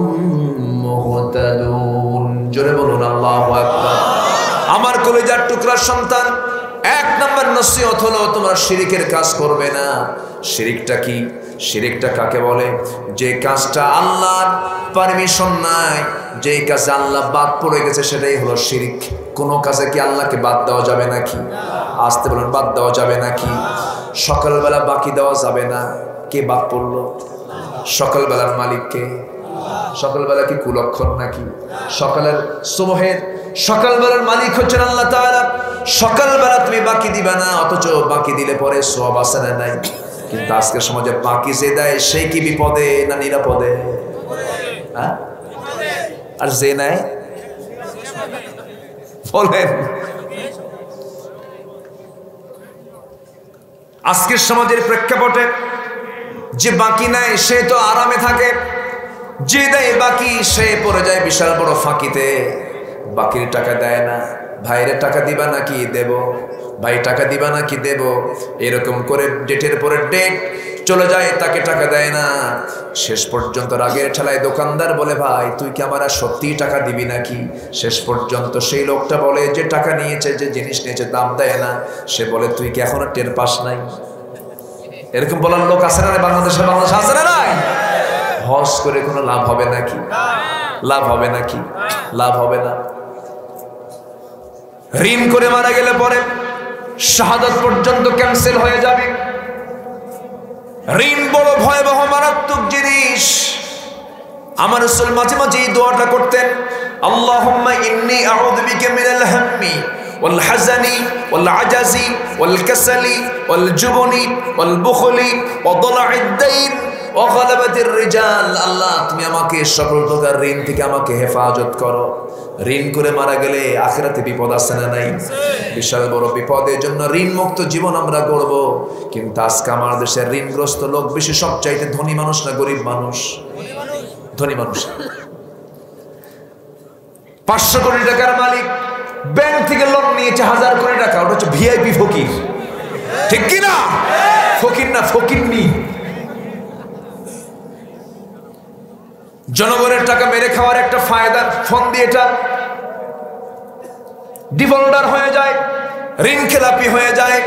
মুহতাদুন। জোরে বলুন আল্লাহু আকবার। আমার কলিজার টুকরা সন্তান, 1 নম্বর নসিহত হলো তোমরা শিরিকের কাজ করবে না। শিরিকটা কি? শিরিকটা কাকে বলে? যে কাজটা আল্লাহর পারমিশন নাই, যে কাজে আল্লাহ বাদ পড়ে গেছে, সেটাই হলো শিরিক। কোন কাজে কি আল্লাহকে বাদ দেওয়া যাবে নাকি? আসতে বলুন, বাদ দেওয়া যাবে নাকি? সকালবেলা বাকি দেওয়া যাবে না। কে বাদ পড়লো? সকালবেলার মালিককে। সকালবেলা কি কুলক্ষণ নাকি? সকালের সুবহের সকালবেলার মালিক হচ্ছেন আল্লাহ তাআলা। সকালবেলা তুমি বাকি দিবা না, অথচ বাকি দিলে পরে সওয়াব আছে না নাই? কিন্তু আজকের সমাজে বাকি যে দেয় সে কি বিপদে না নিরাপদে? হ্যাঁ, আর যে নেয় বলেন। আজকের সমাজের প্রেক্ষাপটে যে বাকি নেয় সে তো আরামে থাকে, যে দেয় বাকি সে পড়ে যায় বিশাল বড় ফাঁকিতে। বাকির টাকা দেয় না। ভাইরে টাকা দিবা নাকি? দেব। ভাই টাকা দিবা নাকি? দেব। এরকম করে ডেটের পরে ডেট চলে যায়, তাকে টাকা দেয় না। শেষ পর্যন্ত রাগের ঠেলায় দোকানদার বলে, ভাই তুই কি আমার আর সত্যিই টাকা দিবি নাকি? শেষ পর্যন্ত সেই লোকটা বলে, যে টাকা নিয়েছে, যে জিনিস নিয়েছে, দাম দেয় না, সে বলে, তুই কি এখনো টের পাস নাই? এরকম বলার লোক আছে না বাংলাদেশে? বাংলাদেশ আছে না নাই? হজ করে কোনো লাভ হবে নাকি? লাভ হবে নাকি? লাভ হবে না। ঋণ করে মারা গেলে পরে শাহাদাত পর্যন্ত ক্যান্সেল হয়ে যাবে। ঋণ বড় ভয়াবহ মারাত্মক জিনিস। আমার রাসূল মাঝে মাঝে এই দোয়াটা করতেন, আল্লাহুম্মা ইন্নী আউযু বিকা মিনাল হাম্মি ওয়াল হাযানি ওয়াল আজাজি ওয়াল কাসালি ওয়াল জুবনি ওয়াল বুখলি ওয়া দালা'id দাইন ওয়া গালাবাতির রিজাল। আল্লাহ তুমি আমাকে সকল প্রকার ঋণ থেকে আমাকে হেফাজত করো। ঋণ করে মারা গেলে আখিরাতে বিপদ আছে না নাই? বিশাল বড় বিপদের জন্য ঋণ মুক্ত জীবন আমরা গড়ব। কিন্তু আজকে আমার দেশের ঋণগ্রস্ত লোক বেশি সবচাইতে ধনী মানুষ না গরিব মানুষ? ধনী মানুষ। 500 কোটি টাকার মালিক ব্যাংক থেকে লোন নিয়েছে 1000 কোটি টাকা, ওটা হচ্ছে ভিআইপি ফকির। ঠিক কি না? ফকির না, ফকিরনি। জনগণের টাকা মেরে খাওয়ার একটা ফায়দা, ফোন দিয়ে এটা ডিফল্টার হয়ে যায়, ঋণ খেলাপি হয়ে যায়।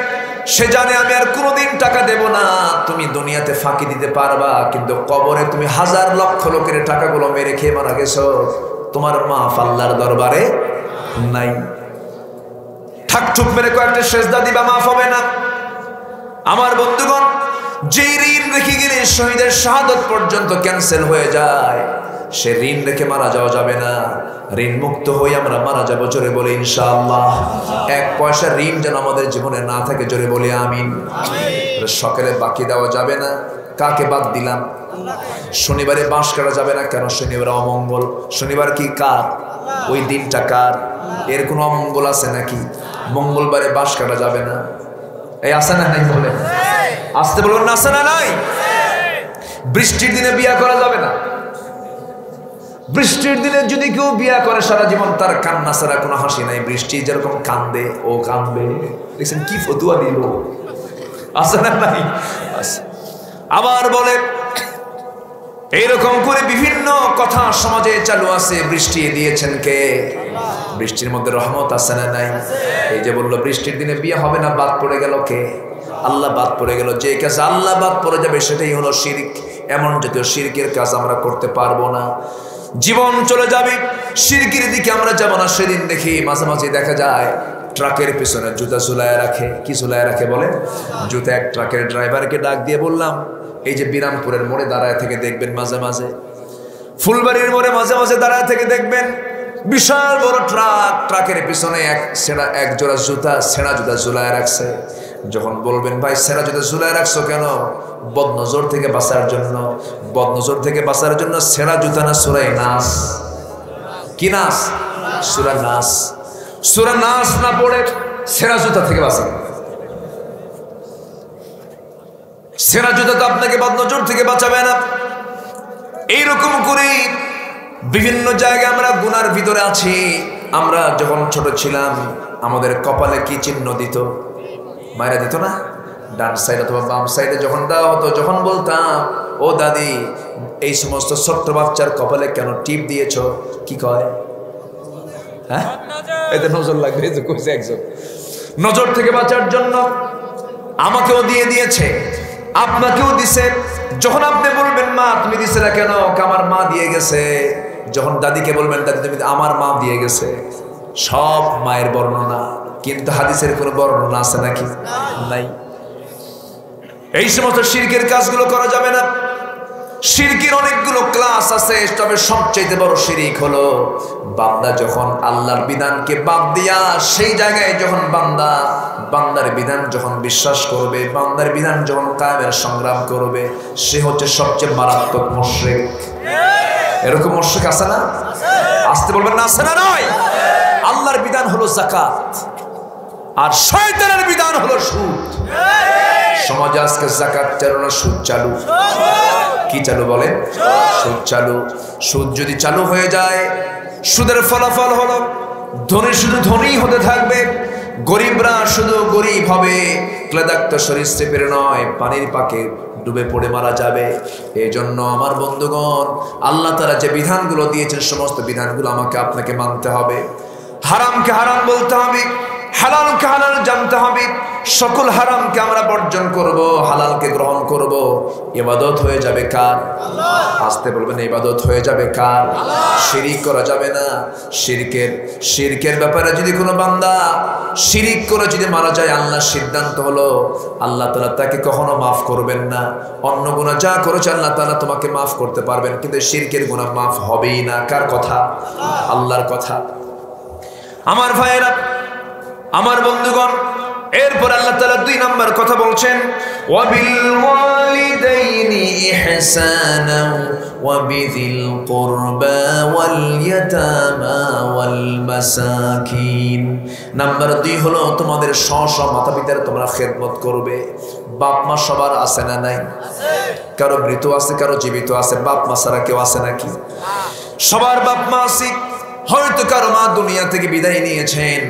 সে জানে আমি আর কোনোদিন টাকা দেব না। তুমি দুনিয়াতে ফাঁকি দিতে পারবা, কিন্তু কবরে তুমি হাজার লক্ষ লোকের টাকাগুলো মেরে খেয়ে মারা গেছো, তোমার মাফ আল্লাহর দরবারে নাই। ঠাকঠুক মেরে কয়েকটা সেজদা দিবা, মাফ হবে না। আমার বন্ধুগণ, যে ঋণ রেখে গেলে শহীদের শাহাদত পর্যন্ত ক্যান্সেল হয়ে যায়, সে ঋণ রেখে মারা যাওয়া যাবে না। ঋণ মুক্ত হয়ে আমরা মারা যাবো, জোরে বলে ইনশাআল্লাহ। 1 পয়সা ঋণ যেন আমাদের জীবনে না থাকে, জোরে বলে আমিন। সকালে বাকি দেওয়া যাবে না। কাকে বাদ দিলাম? শনিবারে বাঁশ কাটা যাবে না। কেন? শনিবার অমঙ্গল। শনিবার কি কার? ওই দিনটা কার? এর কোনো অমঙ্গল আছে নাকি? মঙ্গলবারে বাঁশ কাটা যাবে না। এই আছে না নাই? বলে আসতে বলুন না, আছে না নাই? বৃষ্টির দিনে বিয়া করা যাবে না। বৃষ্টির দিনে যদি কেউ বিয়া করে, সারা জীবন তার কান্না ছাড়া কোনো হাসি নাই। বৃষ্টি যেরকম কান্দে ও কান্দবে। দেখছেন কি ফতুয়া দিল? আছে না নাই? আবার বলে এইরকম করে বিভিন্ন কথা সমাজে চালু আছে। বৃষ্টি দিয়েছেন কে? বৃষ্টির মধ্যে রহমত আছে না নাই? এই যে বললো বৃষ্টির দিনে বিয়ে হবে না, বাদ পড়ে গেল কে? আল্লাহ বাদ পড়ে গেল। যে কাজ আল্লাহ বাদ পড়ে যাবে সেটাই হলো শিরক। এমন জাতীয় শিরকের কাজ আমরা করতে পারবো না। জীবন চলে যাবে, শিরকের দিকে আমরা যাব না। সেদিন দেখি মাঝে মাঝে দেখা যায় ট্রাকের পিছনে জুতা ঝুলায় রাখে। কি ঝুলায় রাখে বলে? জুতা। এক ট্রাকের ড্রাইভারকে ডাক দিয়ে বললাম, এই যে বিরামপুরের মোড়ে দাঁড়ায় থেকে দেখবেন মাঝে মাঝে, ফুলবাড়ির মোড়ে মাঝে মাঝে দাঁড়ায় থেকে দেখবেন বিশাল বড় ট্রাক, ট্রাকের পিছনে এক জোড়া জুতা, ছেঁড়া জুতা ঝুলায় রাখছে। যখন বলবেন ভাই ছেঁড়া জুতা ঝুলায় রাখছো কেন? বদনজর থেকে বাঁচার জন্য। বদনজর থেকে বাঁচার জন্য ছেঁড়া জুতা না সূরা নাস? কি নাস? সূরা নাস। সূরা নাস না পড়ে ছেঁড়া জুতা থেকে বাঁচা সেরা জুতা তো আপনাকে বদনজর থেকে বাঁচাবে না। এইরকম করে বিভিন্ন জায়গায় আমরা গুনার ভিতরে আছি। আমরা যখন ছোট ছিলাম আমাদের কপালে কি চিহ্ন দিত? মায়েরা দিত না? ডান সাইড অথবা বাম সাইডে যখন দেওয়া হতো, যখন বলতাম ও দাদি এই সমস্ত ছোট্ট বাচ্চার কপালে কেন টিপ দিয়েছ, কি কয়? হ্যাঁ, এতে নজর লাগবে। এই যে কইছে একজন, নজর থেকে বাঁচার জন্য আমাকেও দিয়ে দিয়েছে, আপনাকেও দিছে। যখন আপনি বলবেন মা তুমি দিছে না কেন, আমার মা দিয়ে গেছে। যখন দাদিকে বলবেন দাদি তুমি, আমার মা দিয়ে গেছে। সব মায়ের বর্ণনা, কিন্তু হাদিসের কোনো বর্ণনা আছে নাকি? নাই। এই সমস্ত শিরকের কাজগুলো করা যাবে না। শিরকের অনেকগুলো ক্লাস আছে, তবে সবচেয়ে বড় শিরক হলো বান্দা যখন আল্লাহর বিধানকে বাদ দিয়া সেই জায়গায় যখন বান্দার বিধান যখন বিশ্বাস করবে, বান্দার বিধান যখন কায়েমের সংগ্রাম করবে, সে হচ্ছে সবচেয়ে মারাত্মক মুশরিক। এরকম মুশরিক আছে না? আসতে বলবেন না, আছে না? নয়। আল্লাহর বিধান হলো যাকাত, আর শয়তানের বিধান হলো সুদ। সমাজে আজকে যাকাত চালু না সুদ চালু? কি চালু বলেন? সুদ চালু। সুদ যদি চালু হয়ে যায়, সুদের ফলাফল হলো ধনী শুধু ধনী হতে থাকবে, গরিবরা শুধু গরিব হবে। ক্লেদাক্ত সরীসৃপের নয়, পানির পাকে ডুবে পড়ে মারা যাবে। এই জন্য আমার বন্ধুগণ, আল্লাহ তাআলা যে বিধানগুলো দিয়েছেন সমস্ত বিধানগুলো আমাকে আপনাকে মানতে হবে। হারামকে হারাম বলতে হবে, হালালকে হালাল জানতে হবে। সকল হারামকে আমরা বর্জন করব, হালালকে গ্রহণ করব। ইবাদত হয়ে যাবে কার? আসতে বলবেন, ইবাদত হয়ে যাবে কার? শিরিক করা যাবে না। শিরকের ব্যাপারে যদি কোনো বান্দা শিরিক করে যদি মারা যায়, আল্লাহর সিদ্ধান্ত হলো আল্লাহ তাআলা তাকে কখনো মাফ করবেন না। অন্য গুনাহ যা করেছে আল্লাহ তাআলা তোমাকে মাফ করতে পারবেন, কিন্তু শিরকের গুনাহ মাফ হবেই না। কার কথা? আল্লাহর কথা। আমার ভাইয়েরা, আমার বন্ধুগণ, এরপর আল্লাহ তাআলা 2 নম্বর কথা বলছেন, ওয়াবিল ওয়ালিদাইনি ইহসানা ওয়া বিযিল কুরবা ওয়াল ইয়াতামা ওয়াল মাসাকিন। নাম্বার 2 হলো তোমাদের স্ব মাতা-পিতার তোমরা খেদমত করবে। বাপ মা সবার আছে না নাই? কারো মৃত আছে, কারো জীবিত আছে। বাপ মা ছাড়া কেউ আছে নাকি? সবার বাপ মা আছে। হয়তো কারো মা দুনিয়া থেকে বিদায় নিয়েছেন।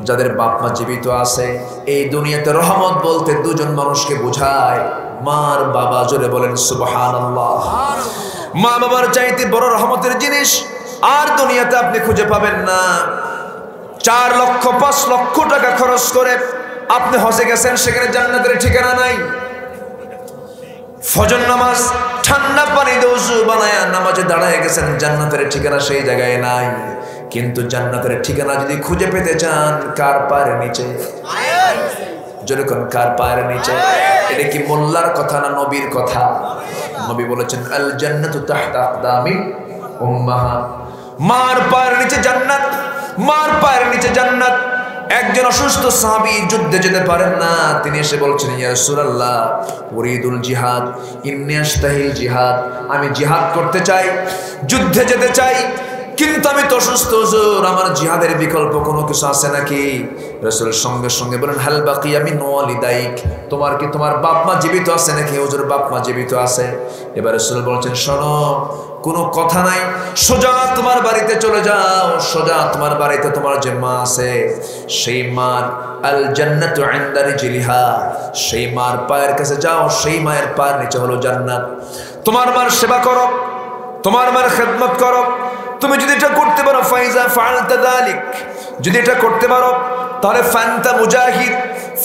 যাদের বাপ মা জীবিত আছে, এই দুনিয়াতে রহমত বলতে 2 জন মানুষকে বোঝায়, মার বাবা। জোরে বলেন সুবহানাল্লাহ। মা বাবার চাইতে বড় রহমতের জিনিস আর দুনিয়াতে আপনি খুঁজে পাবেন না। 4 লক্ষ 5 লক্ষ টাকা খরচ করে আপনি হজে গেছেন, সেখানে জান্নাতের ঠিকানা নাই। ফজর নামাজ ঠান্ডা পানি দিয়ে ওযু বানায়া নামাজে দাঁড়ায় গেছেন, জান্নাতের ঠিকানা সেই জায়গায় নাই। কিন্তু জান্নাতের ঠিকানা যদি খুঁজে পেতে চান, কার পায়ের নিচে? যেরকম কার পায়ের নিচে? এটা কি মোল্লার কথা না নবীর কথা? নবী বলেছেন, আল জান্নাতু তাহতা আকদামি উম্মাহাত। মার পায়ের নিচে জান্নাত, মার পায়ের নিচে জান্নাত। একজন অসুস্থ সাহাবী যুদ্ধে যেতে পারেন না, তিনি এসে বলছেন, ইয়া রাসূলুল্লাহ উরিদুল জিহাদ, ইন্নী আশতাহিল জিহাদ। আমি জিহাদ করতে চাই, যুদ্ধে যেতে চাই, কিন্তু আমি তো অসুস্থ হুজুর, আমার জিহাদের বিকল্প কোনো কিছু আছে নাকি? রাসূল সঙ্গে সঙ্গে বলেন, হাল বাকিয়া মিন ওয়ালিদাইক, তোমার কি তোমার বাপ মা জীবিত আছে নাকি? হুজুর বাপ মা জীবিত আছে। এবার রাসূল বলছেন, শোনো, কোনো কথা নাই, সোজা তোমার বাড়িতে চলে যাও। সোজা তোমার বাড়িতে তোমার যে মা আছে, সেই মার আল জান্নাতু ইনদা রিজলিহা, সেই মার পায়ের কাছে যাও। সেই মায়ের পায়ের নিচে হলো জান্নাত। তোমার মার সেবা করো, তোমার মার খেদমত করো। তুমি যদি এটা করতে পারো, ফাইজা ফাআলতা যালিক, যদি এটা করতে পারো, তাহলে ফান্তা মুজাহিদ,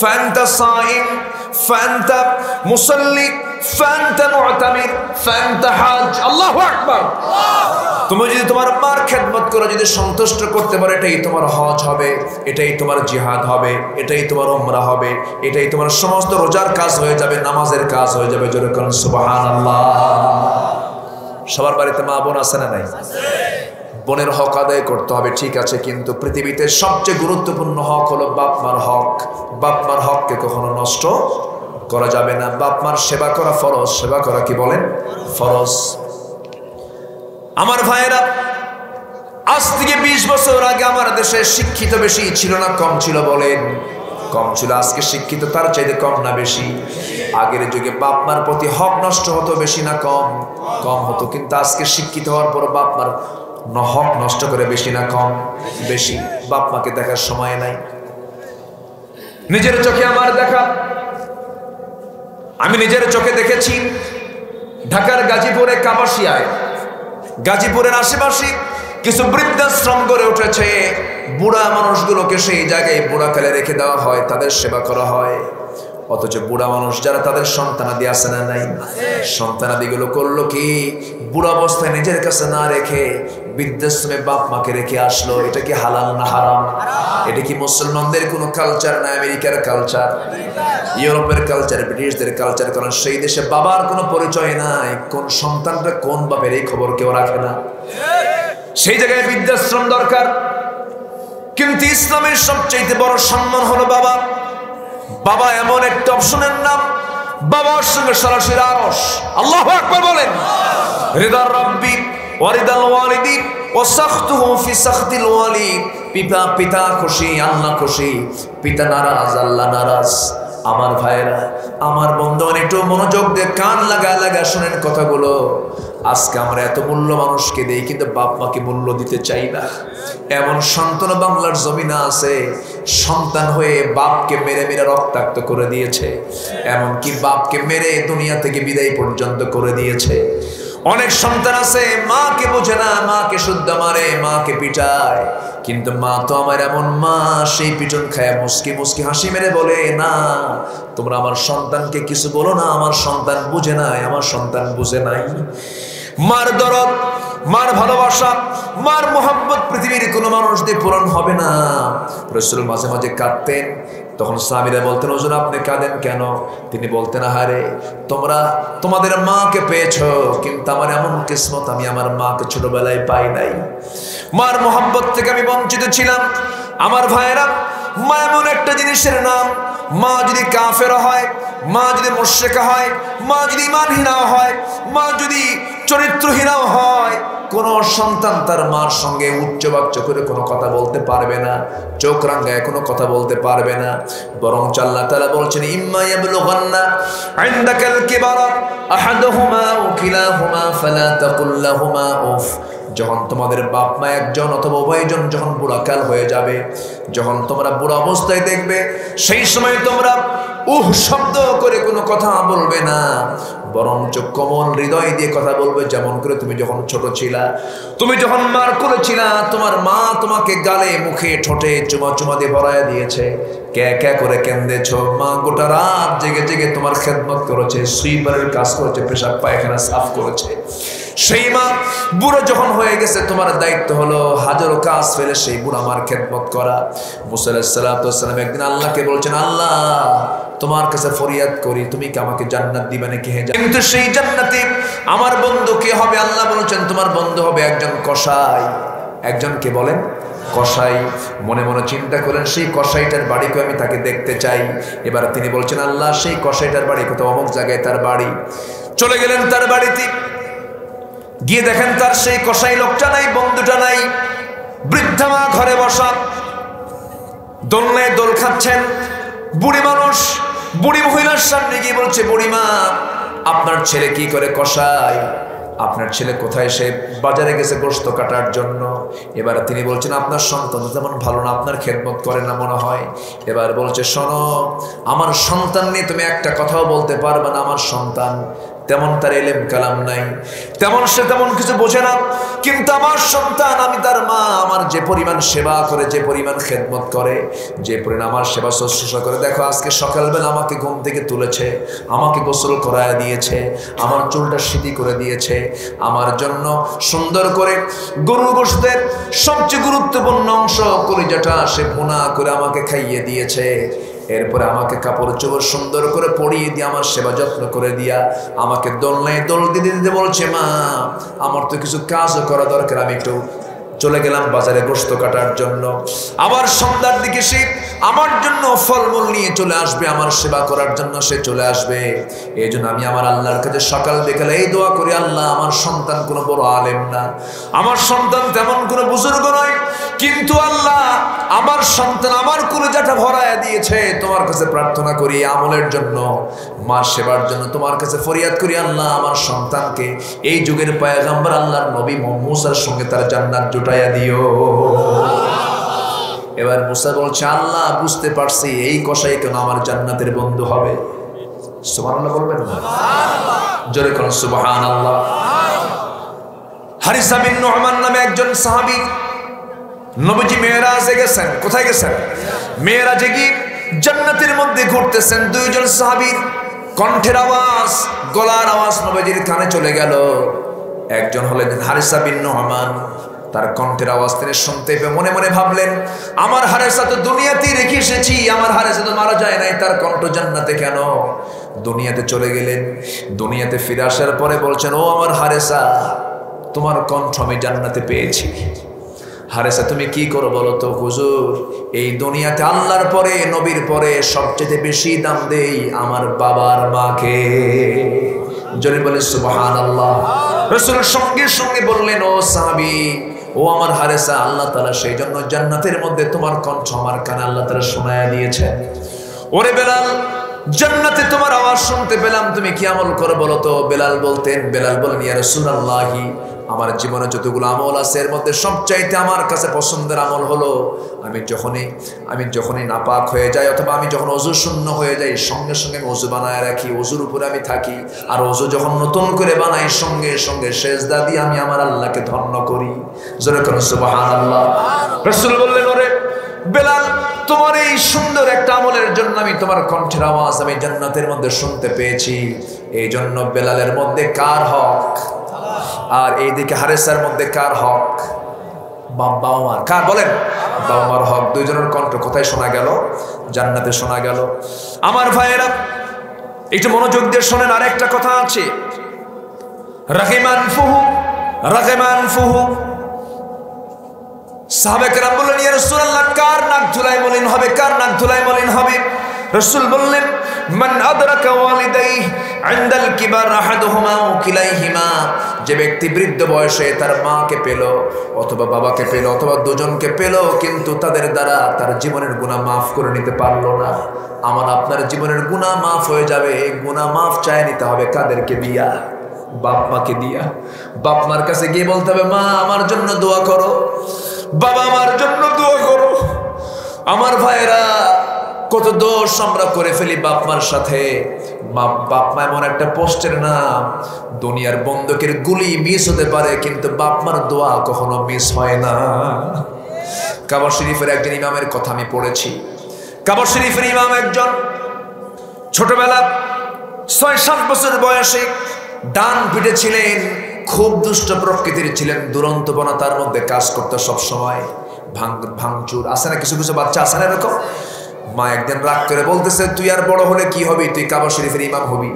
ফান্তা সাইম, ফান্তা মুসাল্লি, ফান্তা মুতামির, ফান্তা হাজ। আল্লাহু আকবার। তুমি যদি তোমার মার খেদমত করো, যদি সন্তুষ্ট করতে পারো, এটাই তোমার হজ হবে, এটাই তোমার জিহাদ হবে, এটাই তোমার উমরা হবে, এটাই তোমার সমস্ত রোজার কাজ হয়ে যাবে, নামাজের কাজ হয়ে যাবে। জোরে বলুন সুবহানাল্লাহ। সবার বাড়িতে মা বোন আছে না নাই? বোনের হক আদায় করতে হবে, ঠিক আছে, কিন্তু পৃথিবীতে সবচেয়ে গুরুত্বপূর্ণ হক হলো বাপ মার হক। বাপ মার হককে কখনো নষ্ট করা যাবে না। বাপ মার সেবা করা ফরজ। সেবা করা কি বলেন? ফরজ। আমার ভাইয়েরা, আজ থেকে 20 বছর আগে আমার দেশে শিক্ষিত বেশি ছিল না কম ছিল বলেন? কম ছিল, আজকে শিক্ষিত তার চাইতে কম না বেশি? আগের যুগে বাপ মার প্রতি হক নষ্ট হতো বেশি না কম? কম হতো। কিন্তু আজকে শিক্ষিত হওয়ার পর বাপ মার হক নষ্ট করে বেশি না কম? বেশি। বাপ মাকে দেখার সময় নাই। নিজের চোখে আমার দেখা, আমি নিজের চোখে দেখেছি ঢাকার গাজীপুরে কাপাসিয়ায়, গাজীপুরের আশেপাশে কিছু বৃদ্ধাশ্রম গড়ে উঠেছে। বুড়া মানুষগুলোকে সেই জায়গায় বুড়াকালে রেখে দেওয়া হয়, তাদের সেবা করা হয়। অথচ বুড়া মানুষ যারা, তাদের সন্তানাদি আছে না নাই? সন্তানাদিগুলো করলো কি, বুড়া অবস্থায় নিজের কাছে না রেখে বৃদ্ধাশ্রমে বাপ মাকে রেখে আসলো। এটা কি হালাল না হারাম? এটা কি মুসলমানদের কোনো কালচার না আমেরিকার কালচার, ইউরোপের কালচার, ব্রিটিশদের কালচার? কারণ সেই দেশে বাবার কোনো পরিচয় নাই, কোন সন্তানটা কোন বাপের এই খবর কেউ রাখে না। সেই জায়গায় বৃদ্ধাশ্রম দরকার। কিন্তু ইসলামের সবচেয়ে বড় সম্মান হলো বাবা। বাবা এমন একটা অপশনের নাম, বাবার সঙ্গে সরাসরি আরশ। আল্লাহু আকবার বলেন। রিদার রাব্বি ওয়া রিদাল ওয়ালিদি ওয়া সাখতুহু ফি সাখতিল ওয়ালিদ। পিতা খুশি, আল্লাহ খুশি। পিতা নারাজ, আল্লাহ নারাজ। আমার ভাইরা, আমার বন্ধুগণ, একটু মনোযোগ দিয়ে কান লাগা শুনেন কথাগুলো। আজকে আমরা এত মূল্য মানুষকে দেই, কিন্তু বাপ মাকে মূল্য দিতে চাই না। এমন সন্তান বাংলার জমিনে আছে, সন্তান হয়ে বাপকে মেরে মেরে রক্তাক্ত করে দিয়েছে। এমনকি বাপকে মেরে দুনিয়া থেকে বিদায় পর্যন্ত করে দিয়েছে। অনেক সন্তান আছে মাকে বোঝে না, মাকে শুদ্ধ মারে, মাকে পিটায়। কিন্তু মা তো আমার এমন মা, সেই পিটন খায় মুস্কি মুস্কি হাসি মেরে বলে, না তোমরা আমার সন্তানকে কিছু বলো না, আমার সন্তান বুঝে নাই, আমার সন্তান বুঝে নাই। মার দরদ, মার ভালোবাসা, মার মোহাব্বত পৃথিবীর কোনো মানুষ দিয়ে পূরণ হবে না। রাসূল মাঝে মাঝে কাঁদতেন। তখন সাহাবীরা বলতেন, হুজুর আপনি কাঁদেন কেন? তিনি বলতেন, আহারে তোমরা তোমাদের মাকে পেয়েছো, কিন্তু আমার এমন কিসমত, আমি আমার মাকে ছোটবেলায় পাই নাই। মার মোহাব্বত থেকে আমি বঞ্চিত ছিলাম। আমার ভাইয়েরা, মা এমন একটা জিনিসের নাম, মা যদি কাফের হয়, মা যদি মুশরিকা হয়, মা যদি ঈমানহীনাও হয়, মা যদি চরিত্রহীনাও হয়, কোন সন্তান তার মার সঙ্গে উচ্চবাচ্য করে কোনো কথা বলতে পারবে না, চোখ রাঙায় কোনো কথা বলতে পারবে না। বরং আল্লাহ তাআলা বলছেন, ইম্মা ইয়াবলুগান্না ইনদাকাল কিবারা আহাদুহুমা আও কিলাহুমা ফালা তাকুল লাহুমা উফ। যখন তোমাদের বাপ মা একজন অথবা উভয়জন যখন বুড়াকাল হয়ে যাবে, যখন তোমরা বুড়া অবস্থায় দেখবে, সেই সময় তোমরা উহ শব্দ করে কোনো কথা বলবে না, বরঞ্চ কোমল হৃদয় দিয়ে কথা বলবে। যেমন করে তুমি যখন ছোট ছিলা, তুমি যখন মার করেছিলা, তোমার মা তোমাকে গালে মুখে ঠোঁটে চুমা দিয়ে ভরাইয়া দিয়েছে, ক্যা করে কেঁদেছ। মা গোটা রাত জেগে জেগে তোমার খেদমত করেছে, সুইপারের কাজ করেছে, পেশাব পায়খানা সাফ করেছে। সেই মা বুড়ো যখন হয়ে গেছে, তোমার দায়িত্ব হলো হাজারো কাজ ফেলে সেই বুড়া মার খেদমত করা। মুসা আলাইহিস সালাতু ওয়াস সালাম একদিন আল্লাহকে বলছেন, আল্লাহ তোমার কাছে ফরিয়াদ করি, তুমি কি আমাকে জান্নাত দিবে নাকি? হ্যাঁ, কিন্তু সেই জান্নাতে আমার বন্ধু কে হবে? আল্লাহ বলেছেন, তোমার বন্ধু হবে একজন কসাই। একজন কে বলেন? কসাই। মনে মনে চিন্তা করেন, সেই কসাইটার বাড়িকে আমি তাকে দেখতে চাই। এবার তিনি বলছেন, আল্লাহ সেই কসাইটার বাড়ি কোথাও, অমুক জায়গায় তার বাড়ি। চলে গেলেন তার বাড়িতে, গিয়ে দেখেন তার সেই কসাই লোকটা নাই, বন্ধুটা নাই। বৃদ্ধা মা ঘরে বসা, দোলনায় দোল খাচ্ছেন। বুড়ি মানুষ বুড়ি মহিলার সামনে গিয়ে বলছে, বুড়িমা আপনার ছেলে কি করে? কসাই। আপনার ছেলে কোথায়? সে বাজারে গেছে গোশত কাটার জন্য। এবার তিনি বলছেন, আপনার সন্তান তেমন ভালো না, আপনার খেদমত করে না মনে হয়। এবার বলছে, শোনো, আমার সন্তান নিয়ে তুমি একটা কথাও বলতে পারবে না। আমার সন্তান তেমন তার ইলম কালাম নাই, তেমন সে তেমন কিছু বোঝে না, কিন্তু আমার সন্তান, আমি তার মা, আমার যে পরিমাণ সেবা করে, যে পরিমাণ খেদমত করে, যে পরিমাণ আমার সেবা শুশ্রূষা করে, দেখো আজকে সকালবেলা আমাকে ঘুম থেকে তুলেছে, আমাকে গোসল করায় দিয়েছে, আমার চুলটা সিঁথি করে দিয়েছে, আমার জন্য সুন্দর করে গরুর গোশতের সবচেয়ে গুরুত্বপূর্ণ অংশ কলিজাটা সে ভুনা করে আমাকে খাইয়ে দিয়েছে। এরপরে আমাকে কাপড় চোপড় সুন্দর করে পরিয়ে দিয়ে আমার সেবা যত্ন করে দিয়া আমাকে দোলনায় দোল দিতে দিতে বলছে, মা আমার তো কিছু কাজও করা দরকার, আমি একটু চলে গেলাম বাজারে গোশত কাটার জন্য। আবার সন্ধ্যার দিকে সে আমার জন্য ফলমূল নিয়ে চলে আসবে, আমার সেবা করার জন্য সে চলে আসবে। এই জন্য আমি আমার আল্লাহর কাছে সকাল বিকালে এই দোয়া করি, আল্লাহ আমার সন্তান কোনো বড় আলেম না, আমার সন্তান তেমন কোনো বুজুর্গ নয়, কিন্তু আল্লাহ আমার সন্তান আমার কলিজাটা ভরায়া দিয়েছে। তোমার কাছে প্রার্থনা করি আমলের জন্য, মার সেবার জন্য তোমার কাছে ফরিয়াদ করি, আল্লাহ আমার সন্তানকে এই যুগের পয়গম্বর আল্লাহর নবী মুসার সঙ্গে তার জান্নাত জুটাইয়া দিও। এবার মুসা বলছে, আল্লাহ বুঝতে পারছি এই কসাই কেন আমার জান্নাতের বন্ধু হবে। সুবহানাল্লাহ বলবেন না? জোরে করুন সুবহানাল্লাহ। হারিসা বিন নু'মান নামে একজন সাহাবী নবীজি মেরাজে গেছেন। কোথায় গেছেন? মেরাজে গিয়ে জান্নাতের মধ্যে ঘুরতেছেন। দুইজন সাহাবীর কণ্ঠের আওয়াজ, গলার আওয়াজ নবীজির কানে চলে গেল। একজন হলেন হারিসা বিন নু'মান, তার কণ্ঠের আওয়াজ তিনি শুনতে পেয়ে মনে মনে ভাবলেন, আমার হারিসা তো দুনিয়াতেই রেখে এসেছি, আমার হারিসা তো মারা যায় নাই, তার কণ্ঠ জান্নাতে কেন? দুনিয়াতে চলে গেলেন। দুনিয়াতে ফিরে আসার পরে বলছেন, ও আমার হারিসা, তোমার কণ্ঠ আমি জান্নাতে পেয়েছি। হারিসা তুমি কি করো বলো তো? হুজুর, এই দুনিয়াতে আল্লাহর পরে নবীর পরে সবচেয়ে বেশি দাম দেই আমার বাবার মাকে। জোরে বলে সুবহানাল্লাহ। রাসূল সঙ্গে সঙ্গে বললেন, ও সাহাবী, ও আমার হারিসা, আল্লাহ তাআলা সেই জন্য জান্নাতের মধ্যে তোমার কণ্ঠ আমার কানে আল্লাহ তাআলা শোনায়া দিয়েছেন। ওরে বেলাল, জান্নাতে তোমার আওয়াজ শুনতে পেলাম, তুমি কি আমল করো বলো তো? বেলাল বলেন, ইয়া রাসূলুল্লাহি, আমার জীবনে যতগুলো আমল আছে এর মধ্যে সবচাইতে আমার কাছে পছন্দের আমল হলো আমি যখনই নাপাক হয়ে যাই অথবা আমি যখন ওযু শূন্য হয়ে যাই, সঙ্গে সঙ্গে আমি ওযু বানায় রাখি, ওযুর উপরে আমি থাকি, আর ওযু যখন নতুন করে বানাই সঙ্গে সঙ্গে সেজদা দিয়ে আমি আমার আল্লাহকে ধন্য করি। জোরে করুন সুবহানাল্লাহ। রাসূল বললেন, ওরে বেলাল, তোমার এই সুন্দর একটা আমলের জন্য আমি তোমার কণ্ঠের আওয়াজ আমি জান্নাতের মধ্যে শুনতে পেয়েছি। এই জন্য বেলালের মধ্যে কার হক? আর এইদিকে হারিসার মধ্যে কার হক? বাবা মার। কার বলেন? বাবা মার হক। দুইজনের কণ্ঠ কোথায় শোনা গেল? জান্নাতে শোনা গেল। আমার ভাইয়েরা একটু মনোযোগ দিয়ে শোনেন, আর একটা কথা আছে, রাগিমান ফুহু। সাহাবে কেরাম বললেন, ইয়া রাসূলুল্লাহ, কার নাক ধুলাই মলিন হবে? কার নাক ধুলাই মলিন হবে? রাসূল বললেন, মান আদরাকা ওয়ালিদাইহি ইনদাল কিবার আহাদুহুমা আও কিলাইহিমা, যে ব্যক্তি বৃদ্ধ বয়সে তার মাকে পেল অথবা বাবাকে পেল অথবা দুজনকে পেল, কিন্তু তাদের দ্বারা তার জীবনের গুনাহ মাফ করে নিতে পারলো না। আমার আপনার জীবনের গুনাহ মাফ হয়ে যাবে, গুনাহ মাফ চাই নিতে হবে কাদেরকে দিয়া? বাপ মাকে দিয়া। বাপ মার কাছে গিয়ে বলতে হবে, মা আমার জন্য দোয়া করো, বাবা আমার জন্য দোয়া করো। আমার ভাইরা, কত দোষ আমরা করে ফেলি বাপ মার সাথে। বাপ মা এমন একটা পোস্টের নাম, দুনিয়ার বন্দুকের গুলি মিস হতে পারে কিন্তু বাপ মার দোয়া কখনো মিস হয় না। কাবা শরীফের একজন ইমামের কথা আমি পড়েছি। কাবা শরীফের ইমাম একজন ছোটবেলা ৬-৭ বছর বয়সে ডান পিঠে ছিলেন, খুব দুষ্ট প্রকৃতির ছিলেন, দুরন্তপনা তার মধ্যে কাজ করতে সব সময়, ভাঙচুর আছে না, কিছু কিছু বাচ্চা আছে না এরকম। মা একদিন রাগ করে বলতেছে, তুই আর বড় হলে কি হবি? তুই কাবা শরীফের ইমাম হবি।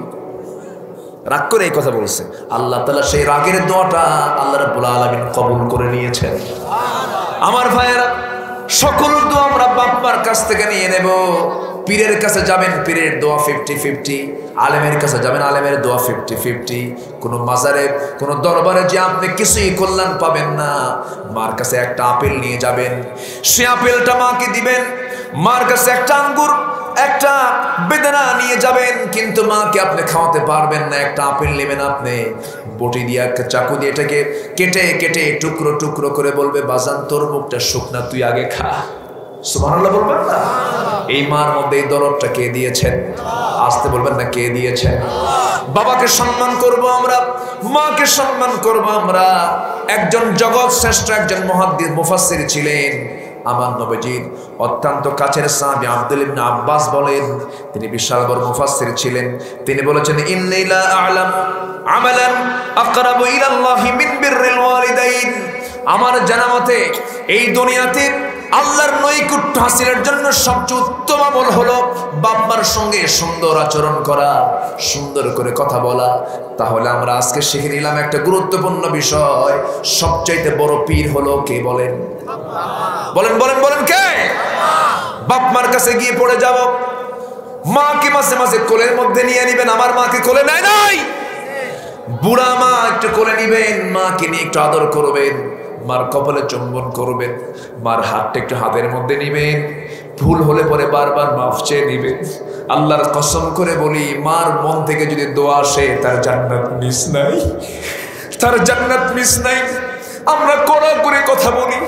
রাগ করে এই কথা বলছে। আল্লাহ তাআলা সেই রাগের দোয়াটা আল্লাহ রাব্বুল আলামিন কবুল করে নিয়েছেন। আমার ভাইয়েরা, সকল দোয়া আমরা বাপ মার কাছ থেকে নিয়ে নেব। পীরের কাছে যাবেন, পীরের দোয়া 50-50, আলেমের কাছে যাবেন, আলেমের দোয়া 50-50। কোনো মাজারে কোনো দরবারে যে আপনি কিছুই কল্যাণ পাবেন না। মার কাছে একটা আপেল নিয়ে যাবেন, সে আপেলটা মাকে দিবেন। মার কাছে একটা আঙ্গুর, একটা বেদানা নিয়ে যাবেন, কিন্তু মাকে আপনি খাওয়াতে পারবেন না। একটা আপেল নেবেন, আপনি বটি দিয়ে চাকু দিয়ে এটাকে কেটে কেটে টুকরো টুকরো করে বলবে, বাজান তোর মুখটা শুকনা, তুই আগে খা। সুবহানাল্লাহ বলবেন না? এই মার মধ্যে এই দরদটা কে দিয়েছেন? আসতে বলবেন না, কে দিয়েছেন? বাবাকে সম্মান করব আমরা, মাকে সম্মান করব আমরা। একজন জগৎ শ্রেষ্ঠ একজন মুহাদ্দিস মুফাসসির ছিলেন, আমার নবীজির অত্যন্ত কাছের সাহাবী আব্দুল ইবনে আব্বাস বলেন, তিনি বিশাল বড় মুফাসসির ছিলেন। তিনি বলেছেন, ইন্নী লা আ'লাম আমালান আকরাবু ইলাল্লাহি মিন বিররিল ওয়ালিদাইন। আমার জানা মতে এই দুনিয়াতে আল্লাহর নৈকট্য হাসিলের জন্য সবচেয়ে উত্তম আমল হলো বাবার সঙ্গে সুন্দর আচরণ করা, সুন্দর করে কথা বলা। তাহলে আমরা আজকে শিখে নিলাম একটা গুরুত্বপূর্ণ বিষয়, সবচাইতে বড় পীর হলো কে? বলেন বলেন বলেন বলেন, কে? বাপ মার কাছে গিয়ে পড়ে যাব, মাকে মাঝে মাঝে কোলের মধ্যে নিয়ে নিবেন। আমার মাকে কোলে নেয় নাই, বুড়া মা একটু কোলে নিবেন, মাকে নিয়ে একটু আদর করবেন, মার কপালে চুম্বন করবেন, মার হাতটা একটু হাতের মধ্যে নিবেন। ভুল হলে পরে বারবার মাফ চেয়ে নিবেন। আল্লাহর কসম করে বলি, মার মন থেকে যদি দোয়া আসে, তার জান্নাত মিস নাই, তার জান্নাত মিস নাই। আমরা কড়া করে কথা বলি,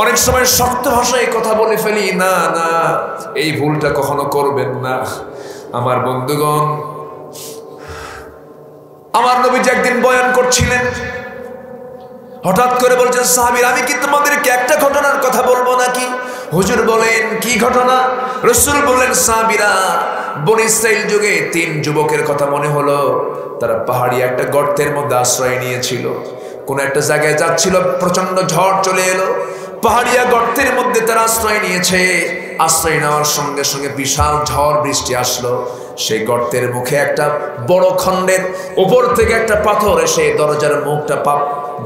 অনেক সময় শক্ত ভাষায় কথা বলে ফেলি। না না, এই ভুলটা কখনো করবেন না। আমার বন্ধুগণ, আমার নবীজি একদিন বয়ান করছিলেন, হঠাৎ করে বলছেন, সাহাবীরা আমি কি তোমাদেরকে একটা ঘটনার কথা বলবো নাকি? হুজুর বলেন, কি ঘটনা? রাসূল বলেন, সাহাবীরা বনী ইসরাইল যুগে 3 যুবকের কথা মনে হলো। তারা পাহাড়ি একটা গর্তের মধ্যে আশ্রয় নিয়েছিল। কোন একটা জায়গায় যাচ্ছিল, প্রচন্ড ঝড় চলে এলো, পাহাড়িয়া গর্তের মধ্যে তারা আশ্রয় নিয়েছে। আশ্রয় নেওয়ার সঙ্গে সঙ্গে বিশাল ঝড় বৃষ্টি আসলো। সেই গর্তের মুখে একটা বড় খণ্ডের উপর থেকে একটা পাথর এসে দরজার মুখটা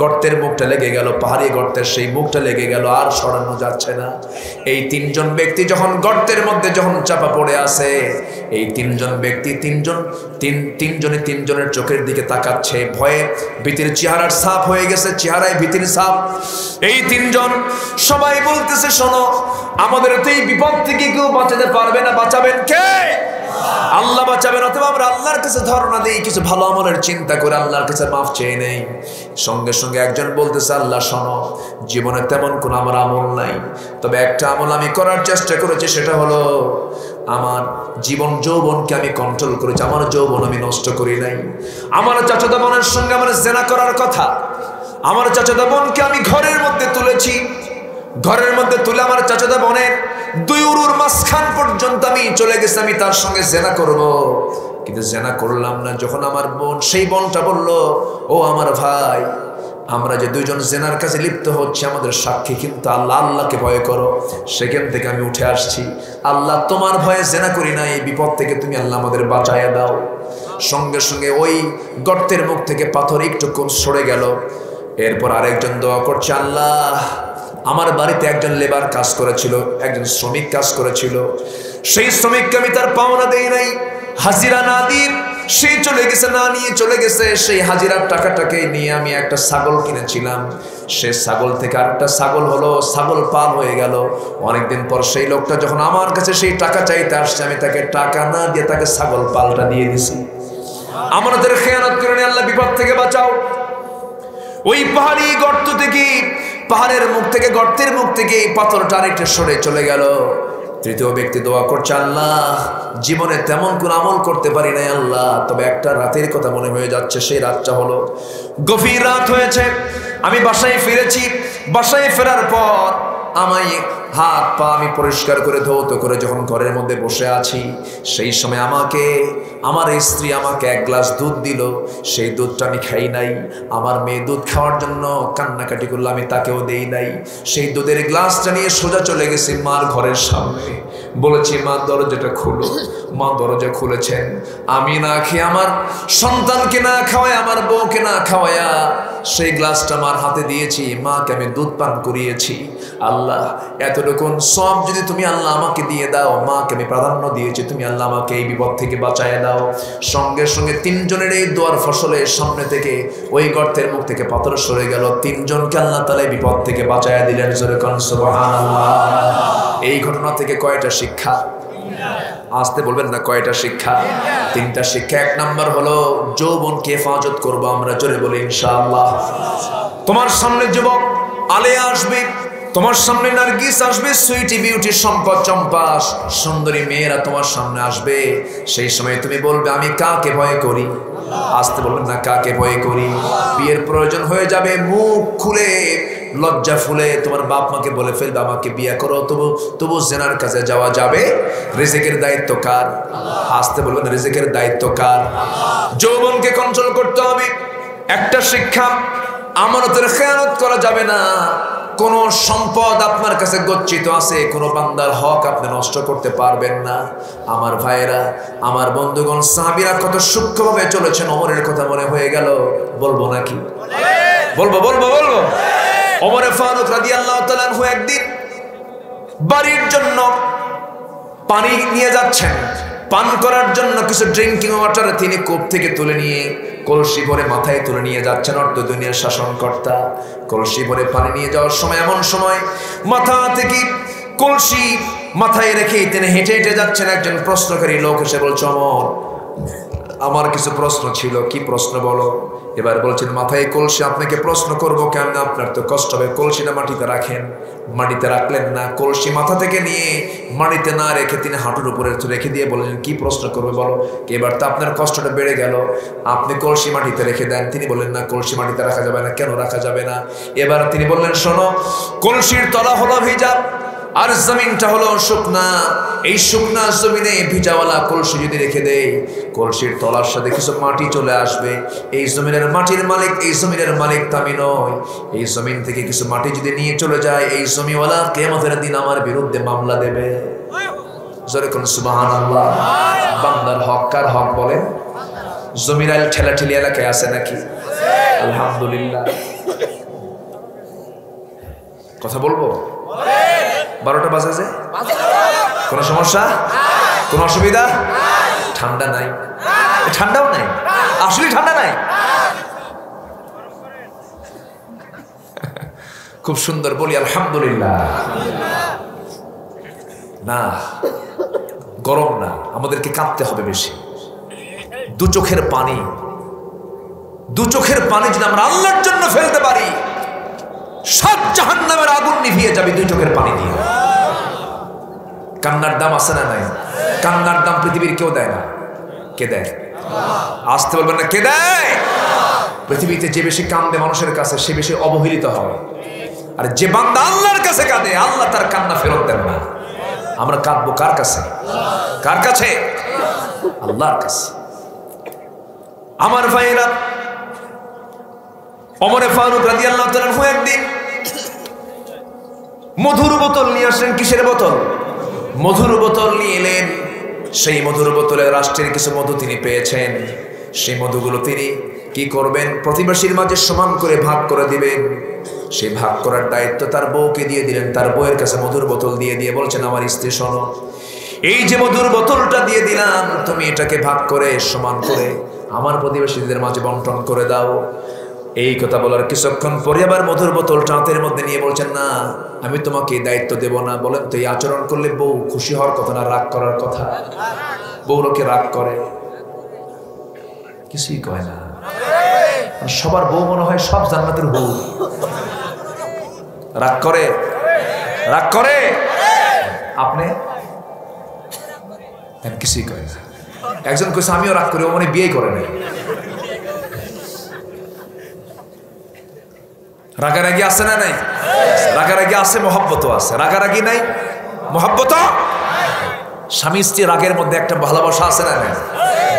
গর্তের মুখটা লেগে গেল, পাহাড়ি গর্তের সেই মুখটা লেগে গেল, আর সরানো যাচ্ছে না। এই 3 জন ব্যক্তি যখন গর্তের মধ্যে যখন চাপা পড়ে আছে, এই 3 জন ব্যক্তি তিনজনে 3 জনের চোখের দিকে তাকাচ্ছে, ভয়ে ভীতির চেহারার ছাপ হয়ে গেছে, চেহারায় ভীতির ছাপ। এই 3 জন সবাই বলতেছে, শোনো, আমাদের তো এই বিপদ থেকে কেউ বাঁচাতে পারবে না, বাঁচাবেন কে? আল্লাহ বাঁচাবেন। অথবা আমরা আল্লাহর কাছে ধারণা দিই, কিছু ভালো আমলের চিন্তা করে আল্লাহর কাছে মাফ চেয়ে নেই। সঙ্গে সঙ্গে একজন বলতেছে, আল্লাহ শোনো, জীবনে তেমন কোনো আমার আমল নাই, তবে একটা আমল আমি করার চেষ্টা করেছি, সেটা হলো আমার জীবন যৌবনকে আমি কন্ট্রোল করেছি, আমার যৌবন আমি নষ্ট করি নাই। আমার চাচাতো বোনের সঙ্গে আমার জেনা করার কথা, আমার চাচাতো বোনকে আমি ঘরের মধ্যে তুলেছি, ঘরের মধ্যে তুলে আমার চাচাতো বোনের 2 উরুর মাঝখান পর্যন্ত আমি চলে গেছি, আমি তার সঙ্গে জেনা করব, কিন্তু জেনা করলাম না। যখন আমার বোন, সেই বোনটা বলল, ও আমার ভাই, আমরা যে 2 জন জেনার কাছে লিপ্ত হচ্ছে, আমাদের সাক্ষী কিন্তু আল্লাহ, আল্লাহকে ভয় করো। সেখান থেকে আমি উঠে আসছি, আল্লাহ তোমার ভয়ে জেনা করি না, এই বিপদ থেকে তুমি আল্লাহ আমাদের বাঁচাইয়া দাও। সঙ্গে সঙ্গে ওই গর্তের মুখ থেকে পাথর একটু সরে গেল। এরপর আরেকজন দোয়া করছে, আল্লাহ আমার বাড়িতে একজন লেবার কাজ করেছিল, একজন শ্রমিক কাজ করেছিল, সেই শ্রমিককে আমি তার পাওনা দেই নাই, হাজিরা না দিই, সে চলে গেছে, না নিয়ে চলে গেছে। সেই হাজিরার টাকাটাকে নিয়ে আমি একটা ছাগল কিনেছিলাম, সে ছাগল থেকে আরেকটা ছাগল হলো, ছাগল পাল হয়ে গেল। অনেকদিন পর সেই লোকটা যখন আমার কাছে সেই টাকা চাইতে আসছে, আমি তাকে টাকা না দিয়ে তাকে ছাগল পালটা দিয়ে দিছি। আমাদের খেয়ানত করে নি, আল্লাহ বিপদ থেকে বাঁচাও। ওই পাহাড়ি গর্ত থেকে, পাহাড়ের মুখ থেকে, গর্তের মুখ থেকে পাথরটা আরেকটা সরে চলে গেল। তৃতীয় ব্যক্তি দোয়া করছে, আল্লাহ জীবনে তেমন কোন আমল করতে পারি নাই আল্লাহ, তবে একটা রাতের কথা মনে হয়ে যাচ্ছে। সেই রাতটা হলো গভীর রাত হয়েছে, আমি বাসায় ফিরেছি। বাসায় ফেরার পর আমায় হাত পা আমি পরিষ্কার করে ধৌত করে যখন ঘরের মধ্যে বসে আছি, সেই সময় আমাকে আমার স্ত্রী আমাকে 1 গ্লাস দুধ দিল। সেই দুধটা আমি খাই নাই। আমার মেয়ে দুধ খাওয়ার জন্য কান্নাকাটি করলো, আমি তাকেও দেই নাই। সেই দুধের গ্লাসটা নিয়ে সোজা চলে গেছি মার ঘরের সামনে, বলেছি, মা দরজাটা খুলো। মা দরজা খুলেছেন। আমি না খেয়ে, আমার সন্তানকে না খাওয়ায়, আমার বউকে না খাওয়ায়া সেই গ্লাসটা মার হাতে দিয়েছি, মাকে আমি দুধ পান করিয়েছি। আল্লাহ এতটুকু সব যদি তুমি আল্লাহ আমাকে দিয়ে দাও, মাকে আমি প্রাধান্য দিয়েছি, তুমি আল্লাহ আমাকে এই বিপদ থেকে বাঁচায় দাও। সঙ্গে সঙ্গে 3 জনের এই দোয়ার ফসলে সামনে থেকে ওই গর্তের মুখ থেকে পাথর সরে গেল। 3 জনকে আল্লাহ তাআলা বিপদ থেকে বাঁচায় দিলেন। জোরে কোন সুবহানাল্লাহ। এই ঘটনা থেকে কয়টা শিক্ষা? আসতে বলবেন না, কয়টা শিক্ষা? 3টা শিক্ষা। 1 নাম্বার হলো যৌবনকে হেফাজত করবো আমরা, জোরে বলি ইনশাআল্লাহ। তোমার সামনে যুবক আলেয়া আসবে, তোমার সামনে নার্গিস আসবে, সুইটি বিউটি সম্পদ চম্পা সুন্দরী মেয়েরা তোমার সামনে আসবে। সেই সময় তুমি বলবে, আমি কাকে ভয় করি? আসতে বলবেন না, কাকে ভয় করি? বিয়ের প্রয়োজন হয়ে যাবে, মুখ খুলে লজ্জা ফুলে তোমার বাপ মাকে বলে ফেলবে, আমাকে বিয়ে করো। তবু জেনার কাছে যাওয়া যাবে। রিজিকের দায়িত্ব কার? আসতে বলবেন, রিজিকের দায়িত্ব কার? যৌবনকে কন্ট্রোল করতে হবে। একটা শিক্ষা, আমানতের খেয়ানত করা যাবে না। কোন সম্পদ আপনার কাছে গচ্ছিত আছে, কোন বান্দার হক আপনি নষ্ট করতে পারবেন না। আমার ভাইয়েরা, আমার বন্ধুগণ, সাহাবীরা কত সূক্ষ্মভাবে চলেছেন। ওমরের কথা মনে হয়ে গেল, বলবো নাকি? বলবো। ওমর ফারুক রাদিয়াল্লাহু তাআলা আনহু একদিন বাড়ির জন্য পানি নিয়ে যাচ্ছেন, পান করার জন্য কিছু ড্রিঙ্কিং ওয়াটার তিনি কূপ থেকে তুলে নিয়ে কলসি ভরে মাথায় তুলে নিয়ে যাচ্ছেন। অর্ধ দুনিয়ার শাসনকর্তা কলসি ভরে পানি নিয়ে যাওয়ার সময় এমন সময় মাথা থেকে কলসি মাথায় রেখে তিনি হেঁটে হেঁটে যাচ্ছেন। একজন প্রশ্নকারী লোক এসে বলছে, ওমর আমার কিছু প্রশ্ন ছিল। কি প্রশ্ন বলো? এবার বলছেন, মাথায় কলসি, আপনাকে প্রশ্ন করবো কেমন, আপনার তো কষ্ট হবে, কলসিটা মাটিতে রাখেন। মাটিতে রাখলেন না, কলসি মাথা থেকে নিয়ে মাটিতে না রেখে তিনি হাঁটুর উপরে রেখে দিয়ে বললেন, কি প্রশ্ন করবে বলো। এবার তো আপনার কষ্টটা বেড়ে গেল, আপনি কলসি মাটিতে রেখে দেন। তিনি বললেন, না কলসি মাটিতে রাখা যাবে না। কেন রাখা যাবে না? এবার তিনি বললেন, শোনো, কলসির তলা হলো ভিজা আর জমিনটা হলো শুকনা। এই শুকনা জমিনে ভিজাওয়ালা কলসি যদি রেখে দেয়, কলসির তলার সাথে কিছু মাটি চলে আসবে। এই জমিনের মাটির মালিক, এই জমিনের মালিক তো আমি নই। এই জমিন থেকে কিছু মাটি যদি নিয়ে চলে যায়, এই জমিওয়ালা কিয়ামতের দিন আমার বিরুদ্ধে মামলা দেবে। জোরে কোন সুবহানাল্লাহ। বান্দার হক কার হক বলেন? জমিরাল ঠেলাঠেলি এলাকায় আছে নাকি? আলহামদুলিল্লাহ। কথা বলবো? 12টা বাজে যে, কোনো সমস্যা, কোনো অসুবিধা? ঠান্ডা নাই? ঠান্ডাও নাই, আসলে ঠান্ডা নাই। খুব সুন্দর বলি আলহামদুলিল্লাহ। না, গরম না, আমাদেরকে কাঁপতে হবে বেশি। দু চোখের পানি যদি আমরা আল্লাহর জন্য ফেলতে পারি, সব জাহান্নামের আগুন নিভিয়ে যাবে দুই চোখের পানি দিয়ে। কান্নার দাম আছে না নাই? কান্নার দাম পৃথিবীর কেউ দেয় না। কে দেয়? আসতে বলবেন না, কে দেয়? পৃথিবীতে যে বেশি কান্দে মানুষের কাছে, সে বেশি অবহেলিত হয়। আর যে বান্দা আল্লাহর কাছে কাঁদে, আল্লাহ তার কান্না ফেরত দেন না। আমরা কাঁদবো কার কাছে? কার কাছে? আল্লাহর কাছে। আমার ভাইরা, ওমর ফারুক রাদিয়াল্লাহু তাআলা একদিন মধুর বোতল নিয়ে আসলেন। কিসের বোতল? মধুর বোতল নিয়ে এলেন। সেই মধুর বোতলে রাষ্ট্রের কিছু মধু তিনি পেয়েছেন। সেই মধুগুলো তিনি কি করবেন? প্রতিবেশীর মাঝে সমান করে ভাগ করে দিবেন। সেই ভাগ করার দায়িত্ব তার বউকে দিয়ে দিলেন। তার বউয়ের কাছে মধুর বোতল দিয়ে বলছেন, আমার স্ত্রী শোনো, এই যে মধুর বোতলটা দিয়ে দিলাম, তুমি এটাকে ভাগ করে সমান করে আমার প্রতিবেশীদের মাঝে বন্টন করে দাও। এই কথা বলার কিছুক্ষণ পরে আবার মধুর বোতলটা হাতের মধ্যে নিয়ে বলছেন, না, আমি তোমাকে দায়িত্ব দেব না। বলেন তো, এই আচরণ করলে বউ খুশি হওয়ার কথা না রাগ করার কথা? বউ লোকে রাগ করে? কিছুই কয় না। সবার বউ মনে হয় সব জান্নাতের বউ। রাগ করে? রাগ করে? আপনি? কিছুই কয় না। একজন কইছে আমিও রাগ করি, ও মানে বিয়ে করে নাই। রাগারাগি আছে না নাই? রাগারাগি আছে, মহব্বতও আছে। রাগারাগি নাই, মহব্বত। স্বামী স্ত্রী রাগের মধ্যে একটা ভালোবাসা আছে না নাই?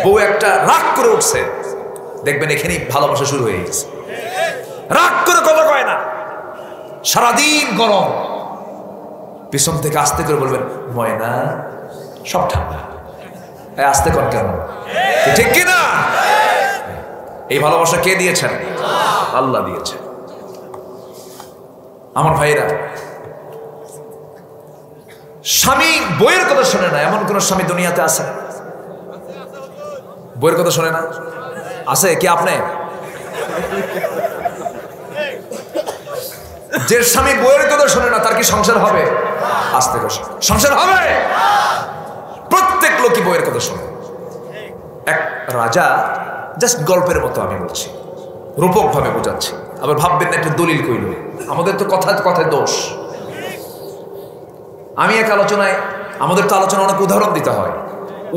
বউ একটা রাগ করে উঠছে, দেখবেন এখানেই ভালোবাসা শুরু হয়ে গেছে। রাগ করে কথা কয় না, সারাদিন গরম, পিছন থেকে আস্তে করে বলবেন, ময়না সব ঠান্ডা। আস্তে কর কেন? ঠিক কিনা? এই ভালোবাসা কে দিয়েছেন? আল্লাহ দিয়েছেন। আমার ভাইরা, স্বামী বইয়ের কথা শোনে না এমন কোন স্বামী দুনিয়াতে আছে? বইয়ের কথা শোনে না? আছে কি? আপনি? যে স্বামী বইয়ের কথা শোনে না, তার কি সংসার হবে? আস্তে করে সংসার হবে? প্রত্যেক লোকই বইয়ের কথা শোনে। এক রাজা, জাস্ট গল্পের মতো আমি বলছি, রূপক ভাবে বোঝাচ্ছি, আবার ভাববেন না একটা দলিল কইল। আমাদের তো কথায় কথায় দোষ। আমি এক আলোচনায়, আমাদের তো আলোচনা অনেক উদাহরণ দিতে হয়।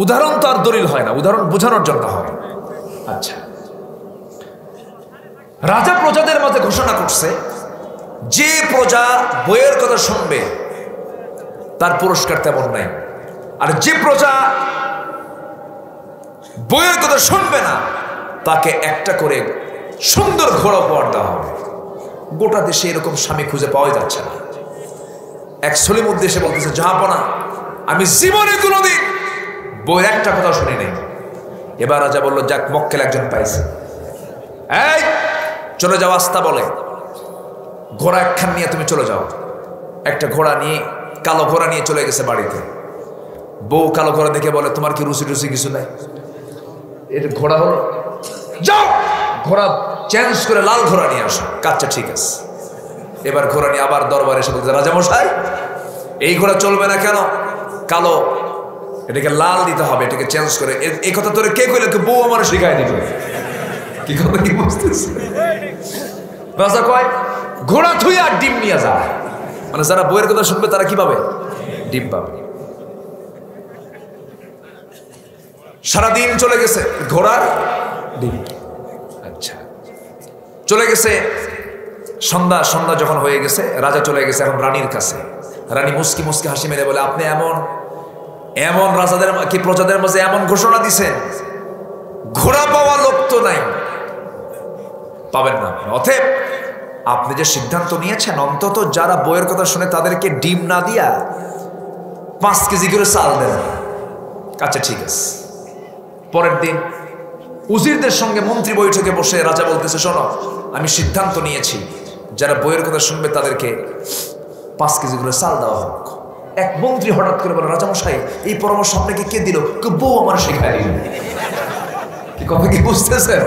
উদাহরণ তো আর দলিল হয় না, উদাহরণ বোঝানোর জন্য হয়। আচ্ছা, রাজা প্রজাদের মাঝে ঘোষণা করছে, যে প্রজা বইয়ের কথা শুনবে তার পুরস্কার তেমন নাই, আর যে প্রজা বইয়ের কথা শুনবে না তাকে একটা করে সুন্দর ঘোড়া উপহার দেওয়া হবে। গোটা দেশে এরকম স্বামী খুঁজে পাওয়া যাচ্ছে না। এক সলিম উদ্দেশ্যে বলতেছে, জাহাপনা, আমি জীবনে কোনোদিন বইয়ের একটা কথা শুনি নাই। এবার রাজা বলল, যাক, মক্কেল একজন পাইছে। এই চলে যাও, আস্তা বলে ঘোড়া একখান নিয়ে তুমি চলে যাও। একটা ঘোড়া নিয়ে, কালো ঘোড়া নিয়ে চলে গেছে বাড়িতে। বউ কালো ঘোড়া দেখে বলে তোমার কি রুচি টুচি কিছু নাই, এটা ঘোড়া হলো, যাও ঘোড়া চেঞ্জ করে লাল ঘোড়া নিয়ে আসো। কাচ্চা ঠিক আছে। এবার ঘোড়া নিয়ে আবার দরবারে এসে বলতে রাজামশাই এই ঘোড়া চলবে না কেন, কালো, এটাকে লাল দিতে হবে, এটাকে চেঞ্জ করে। এই কথা তোরে কে কইলে? বউ আমার শিখাই দিবে। কি কথা কি বুঝতেছে? রাজা কয় ঘোড়া থুই আর ডিম নিয়ে যায়, মানে যারা বইয়ের কথা শুনবে তারা কি পাবে? ডিম পাবে। সারাদিন চলে গেছে, ঘোড়ার ডিম। আচ্ছা, চলে গেছে। সন্ধ্যা সন্ধ্যা যখন হয়ে গেছে, রাজা চলে গেছে এখন রানীর কাছে। রানী মুস্কি মুস্কি হাসি মেরে বলে আপনি এমন এমন রাজাদের কি প্রজাদের মাঝে এমন ঘোষণা দিছেন, ঘোড়া পাওয়া লোক তো নাই, পাবেন না। অতএব আপনি যে সিদ্ধান্ত নিয়েছেন, অন্তত যারা বইয়ের কথা শুনে তাদেরকে ডিম না দিয়া 5 কেজি করে চাল দেন। আচ্ছা ঠিক আছে। পরের দিন উজিরদের সঙ্গে মন্ত্রী বৈঠকে বসে রাজা বলতেছে শোনো, আমি সিদ্ধান্ত নিয়েছি যারা বইয়ের কথা শুনবে তাদেরকে 5 কেজি করে চাল দেওয়া হোক। এক মন্ত্রী হঠাৎ করে বলে রাজামশাই এই পরামর্শ আপনাকে কে দিল? বউ আমার শেখায় দিল। কি কথা কি বুঝতেছেন?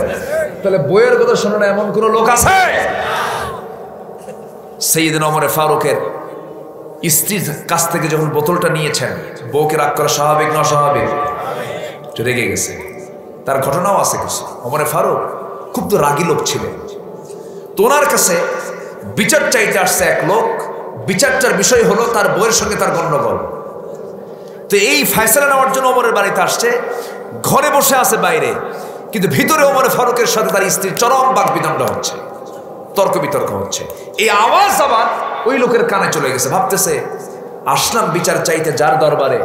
তাহলে বইয়ের কথা শোনে না এমন কোন লোক আছে? সাইয়েদনা ওমর ফারুকের স্ত্রীর কাছ থেকে যখন বোতলটা নিয়েছেন, বউকে রাগ করা স্বাভাবিক না অস্বাভাবিক? রেগে গেছে। তার ঘটনাও আছে কিছু। ওমর ফারুক খুব তো রাগী লোক ছিলেন। তো ওনার কাছে বিচার চাইতে আসছে এক লোক। বিচারটার বিষয় হলো তার বউয়ের সঙ্গে তার গন্ডগোল। তো এই ফয়সালা নেওয়ার জন্য ওমরের বাড়িতে আসছে। ঘরে বসে আছে বাইরে, কিন্তু ভিতরে ওমর ফারুকের সাথে তার স্ত্রীর চরম বাকবিতণ্ডা হচ্ছে, তর্ক বিতর্ক হচ্ছে। এই আওয়াজ আবার ওই লোকের কানে চলে গেছে। ভাবতেছে আসলাম বিচার চাইতে যার দরবারে,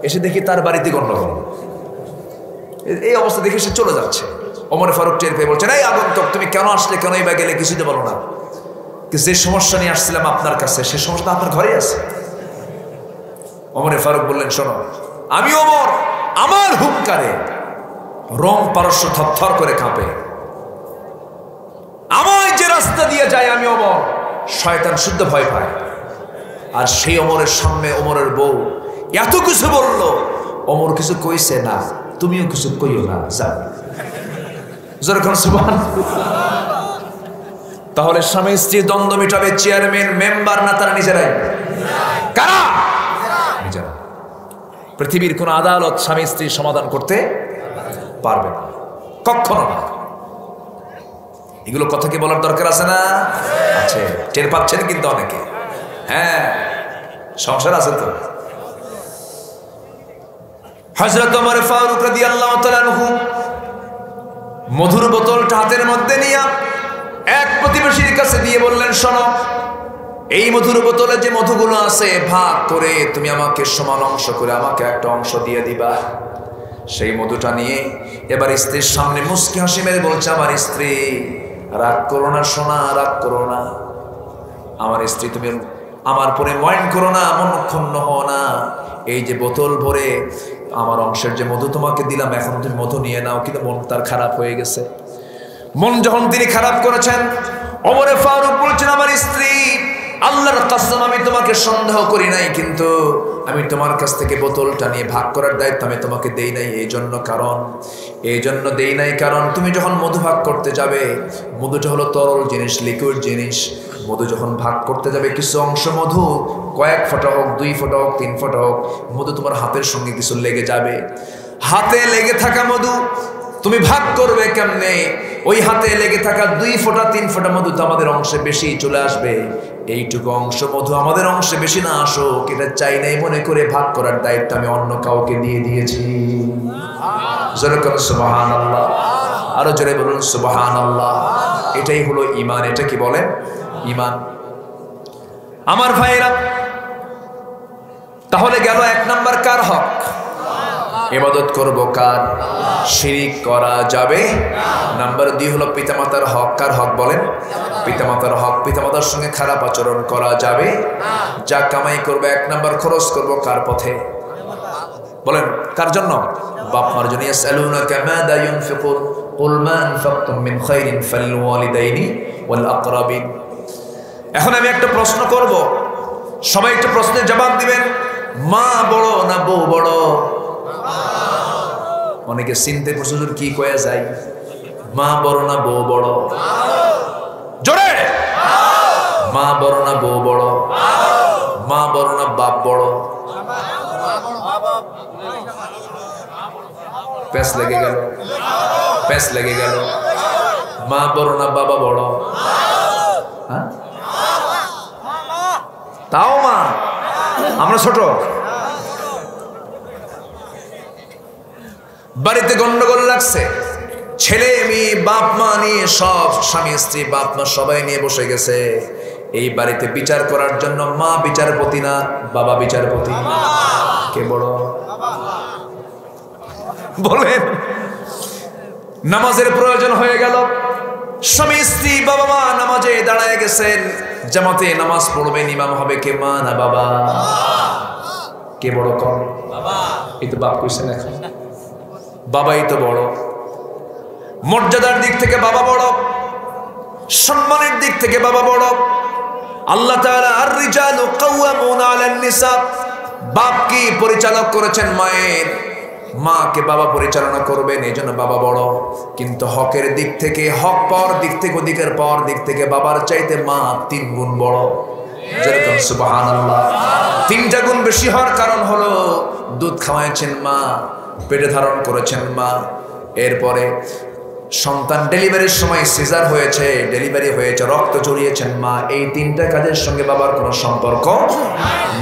এসে দেখি তার বাড়িতে গন্ডগোল। এই অবস্থা দেখে সে চলে যাচ্ছে। ওমর ফারুক টের পেয়ে বলছেন এই আগন্তুক তুমি কেন আসলে, কেনই বা গেলে, কিছুই তো বলো না। যে সমস্যা নিয়ে আসছিলাম আপনার কাছে সে সমস্যা আপনার ঘরে আছে। ওমর ফারুক বললেন শোনো, আমি ওমর, আমার হুঙ্কারে রোম পারস্য থরথর করে কাঁপে। আমায় যে রাস্তা দিয়ে যায় আমি ওমর, শয়তান শুদ্ধ ভয় পায়। আর সেই ওমরের সামনে ওমরের বউ এত কিছু বলল, ওমর কিছু কইছে না, তুমিও কিছু কইও না, যাও। যেরকম সুবহানাল্লাহ। তাহলে স্বামী স্ত্রী দ্বন্দ্ব মিটাবে চেয়ারম্যান, মেম্বার না তারা নিজেরাই? কারা? নিজেরা। পৃথিবীর কোন আদালত স্বামী স্ত্রী সমাধান করতে পারবে না, কখনো না। এগুলো কথা কি বলার দরকার আছে না? আছে। টের পাচ্ছেন কিন্তু অনেকে। হ্যাঁ, সংসার আছে তো। হযরত ওমর ফারুক রাদিয়াল্লাহু তাআলা আনহু মধুর বোতলটা হাতের মধ্যে নিয়ে এক প্রতিবেশীর কাছে দিয়ে বললেন শোনো, এই মধুর বোতলে যে মধুগুলো আছে ভাগ করে তুমি আমাকে সমান অংশ করে আমাকে একটা অংশ দিয়ে দিবা। সেই মধুটা নিয়ে এবার স্ত্রীর সামনে মুস্কি হাসি মেরে বলছে আমার স্ত্রী রাগ করো না সোনা, রাগ করো না। আমার স্ত্রী তুমি আমার পরে ময়ন করো না, মন ক্ষুণ্ণ হও না। এই যে বোতল ভরে আমার অংশের যে মধু তোমাকে দিলাম, এখন তুমি মধু নিয়ে নাও। কিন্তু মন তার খারাপ হয়ে গেছে। মন যখন তিনি খারাপ করেছেন, ওমর ফারুক বলছেন আমার স্ত্রী আল্লাহর কসম আমি তোমাকে সন্দেহ করি নাই, কিন্তু আমি তোমার কাছ থেকে বোতলটা নিয়ে ভাগ করার দায়িত্ব আমি তোমাকে দেই নাই। এই জন্য দেই নাই কারণ তুমি যখন মধু ভাগ করতে যাবে, মধুটা হলো তরল জিনিস, লিকুইড জিনিস। মধু যখন ভাগ করতে যাবে, কিছু অংশ মধু কয়েক ফোঁটা হোক, 2 ফোঁটা হোক, 3 ফোঁটা হোক, মধু তোমার হাতের সঙ্গে কিছু লেগে যাবে। হাতে লেগে থাকা মধু তুমি ভাগ করবে কেমনে? ওই হাতে লেগে থাকা 2 ফোঁটা 3 ফোঁটা মধু তো আমাদের অংশে বেশি চলে আসবে। এইটুকু অংশ মধু আমাদের অংশে বেশি না আসুক, এটা চাই নাই মনে করে ভাগ করার দায়িত্ব আমি অন্য কাউকে দিয়ে দিয়েছি। জোরে বলুন সুবহানাল্লাহ। আরো জোরে বলুন সুবহানাল্লাহ। এটাই হলো ঈমান। এটা কি বলেন? ঈমান। আমার ভাইরা, তাহলে গেল 1 নাম্বার কার হক? ইবাদত করব কার? শিরিক করা যাবে না। নাম্বার 2 হলো পিতামাতার হক। কার হক বলেন? পিতামাতার হক। পিতামাতার সঙ্গে খারাপ আচরণ করা যাবে না। যা কামাই করবে 1 নাম্বার খরচ করব কার পথে? বলেন কার জন্য? বাপ মার জন্য। ইয়াসআলুনাকা মাযা ইউনফিকুন কুল মা আনফাকতুম মিন খায়রিন ফালিল ওয়ালিদাইনি ওয়াল আকরাবিন। এখন আমি একটা প্রশ্ন করব, সবাই একটা প্রশ্নের জবাব দিবেন। মা বড় না বউ বড়? অনেকে চিনতে প্রচুর কি কয়া যায়, মা বড় না বউ বড়? জোরে, মা বড় না বউ বড়? মা বড় না বাপ বড়? প্যাস লেগে গেল, প্যাস লেগে গেল। মা বড় না বাবা বড়? তাও মা, আমরা ছোট। বাড়িতে গন্ডগোল লাগছে, ছেলে মেয়ে বাপ মা নিয়ে সব, স্বামী স্ত্রী বাপ মা সবাই নিয়ে বসে গেছে এই বাড়িতে বিচার করার জন্য। মা বিচারপতি না বাবা বিচারপতি? কে বড় বলেন? নামাজের প্রয়োজন হয়ে গেল, স্বামী স্ত্রী বাবা মা নামাজে দাঁড়ায় গেছেন, জামাতে নামাজ পড়বেন, ইমাম হবে কে, মা না বাবা? কে বড় কম? এই তো বাপ কইছেন, এখন বাবাই তো বড়। মর্যাদার দিক থেকে বাবা বড়, সম্মানের দিক থেকে বাবা বড়। আল্লাহ তাআলা আর-রিজালু কাওয়ামুনা আলান নিসা, বাপকে পরিচালক করেছেন মায়ের, মাকে বাবা পরিচালনা করবেন, এই জন্য বাবা বড়। কিন্তু হকের দিক থেকে, হক পাওয়ার দিক থেকে, অধিকার পাওয়ার দিক থেকে বাবার চাইতে মা 3 গুণ বড়। যেরকম সুবহানাল্লাহ, 3টা গুণ বেশি হওয়ার কারণ হলো দুধ খাওয়াইছেন মা, পেটে ধারণ করেছেন মা, এরপরে সন্তান ডেলিভারির সময় সিজার হয়েছে, ডেলিভারি হয়েছে, রক্ত জড়িয়েছেন মা। এই 3টা কাজের সঙ্গে বাবার কোনো সম্পর্ক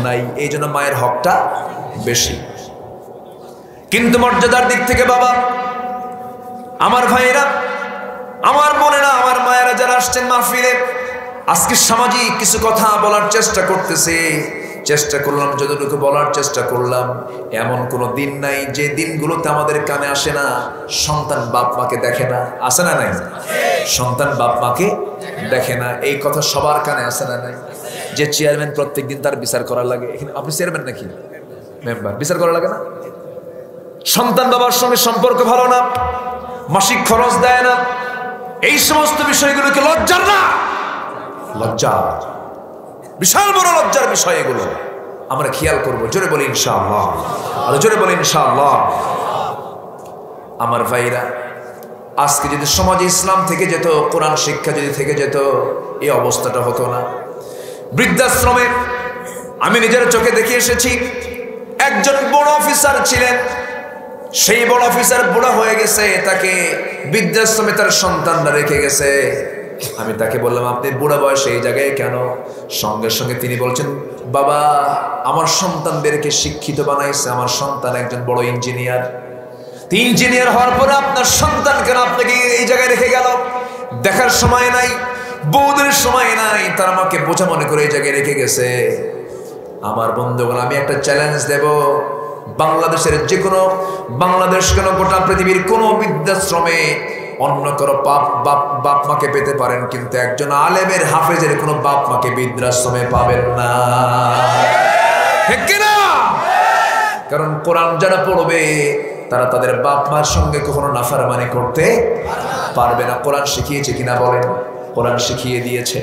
নাই, এই জন্য মায়ের হকটা বেশি। কিন্তু মর্যাদার দিক থেকে বাবা, আমার ভাইয়েরা, আমার বোনেরা, আমার মায়েরা যারা আসছেন মাহফিলে, আজকে সামাজিক কিছু কথা বলার চেষ্টা করতেছে, চেষ্টা করলাম যতটুকু বলার চেষ্টা করলাম। এমন কোনো দিন নাই যে দিনগুলোতে আমাদের কানে আসে না সন্তান বাপ মাকে দেখে না। আসে না নাই? সন্তান বাপ মাকে দেখে না, এই কথা সবার কানে আসে না নাই? যে চেয়ারম্যান প্রত্যেকদিন তার বিচার করার লাগে, এখানে আপনি চেয়ারম্যান নাকি মেম্বার, বিচার করা লাগে না? সন্তান বাবার সঙ্গে সম্পর্ক ভালো না, মাসিক খরচ দেয় না, এই সমস্ত বিষয়গুলোকে লজ্জার না? লজ্জার, বিশাল বড় লজ্জার বিষয় এগুলো। আমরা খেয়াল করবো, জোরে বলি ইনশাআল্লাহ, আর জোরে বলি ইনশাআল্লাহ। আমার ভাইরা, আজকে যদি সমাজে ইসলাম থেকে যেত, কোরআন শিক্ষা যদি থেকে যেত, এই অবস্থাটা হতো না। বৃদ্ধাশ্রমে আমি নিজের চোখে দেখে এসেছি, একজন বড় অফিসার ছিলেন, সেই বড় অফিসার বুড়া হয়ে গেছে, তাকে বৃদ্ধাশ্রমে তার সন্তানরা রেখে গেছে। আমি তাকে বললাম, আপনি বুড়া বয়সে এই জায়গায় কেন? সঙ্গে সঙ্গে তিনি বলছেন, বাবা আমার সন্তানদেরকে শিক্ষিত বানাইছে, আমার সন্তান একজন বড় ইঞ্জিনিয়ার। ইঞ্জিনিয়ার হওয়ার পরে আপনার সন্তান কেন আপনাকে এই জায়গায় রেখে গেল? দেখার সময় নাই, বউদের সময় নাই, তার আমাকে বোঝা মনে করে এই জায়গায় রেখে গেছে। আমার বন্ধুগণ, আমি একটা চ্যালেঞ্জ দেব, বাংলাদেশের যে কোনো, বাংলাদেশ কেন গোটা পৃথিবীর কোনো বৃদ্ধাশ্রমে অন্য কারো বাপ মাকে পেতে পারেন, কিন্তু একজন আলেমের হাফেজের কোনো বাপ মাকে বৃদ্ধাশ্রমে পাবেন না। ঠিক কিনা? কারণ কোরআন যারা পড়বে তারা তাদের বাপ মার সঙ্গে কখনো নাফরমানি করতে পারবে না। কোরআন শিখিয়েছে কিনা বলেন? কোরআন শিখিয়ে দিয়েছে।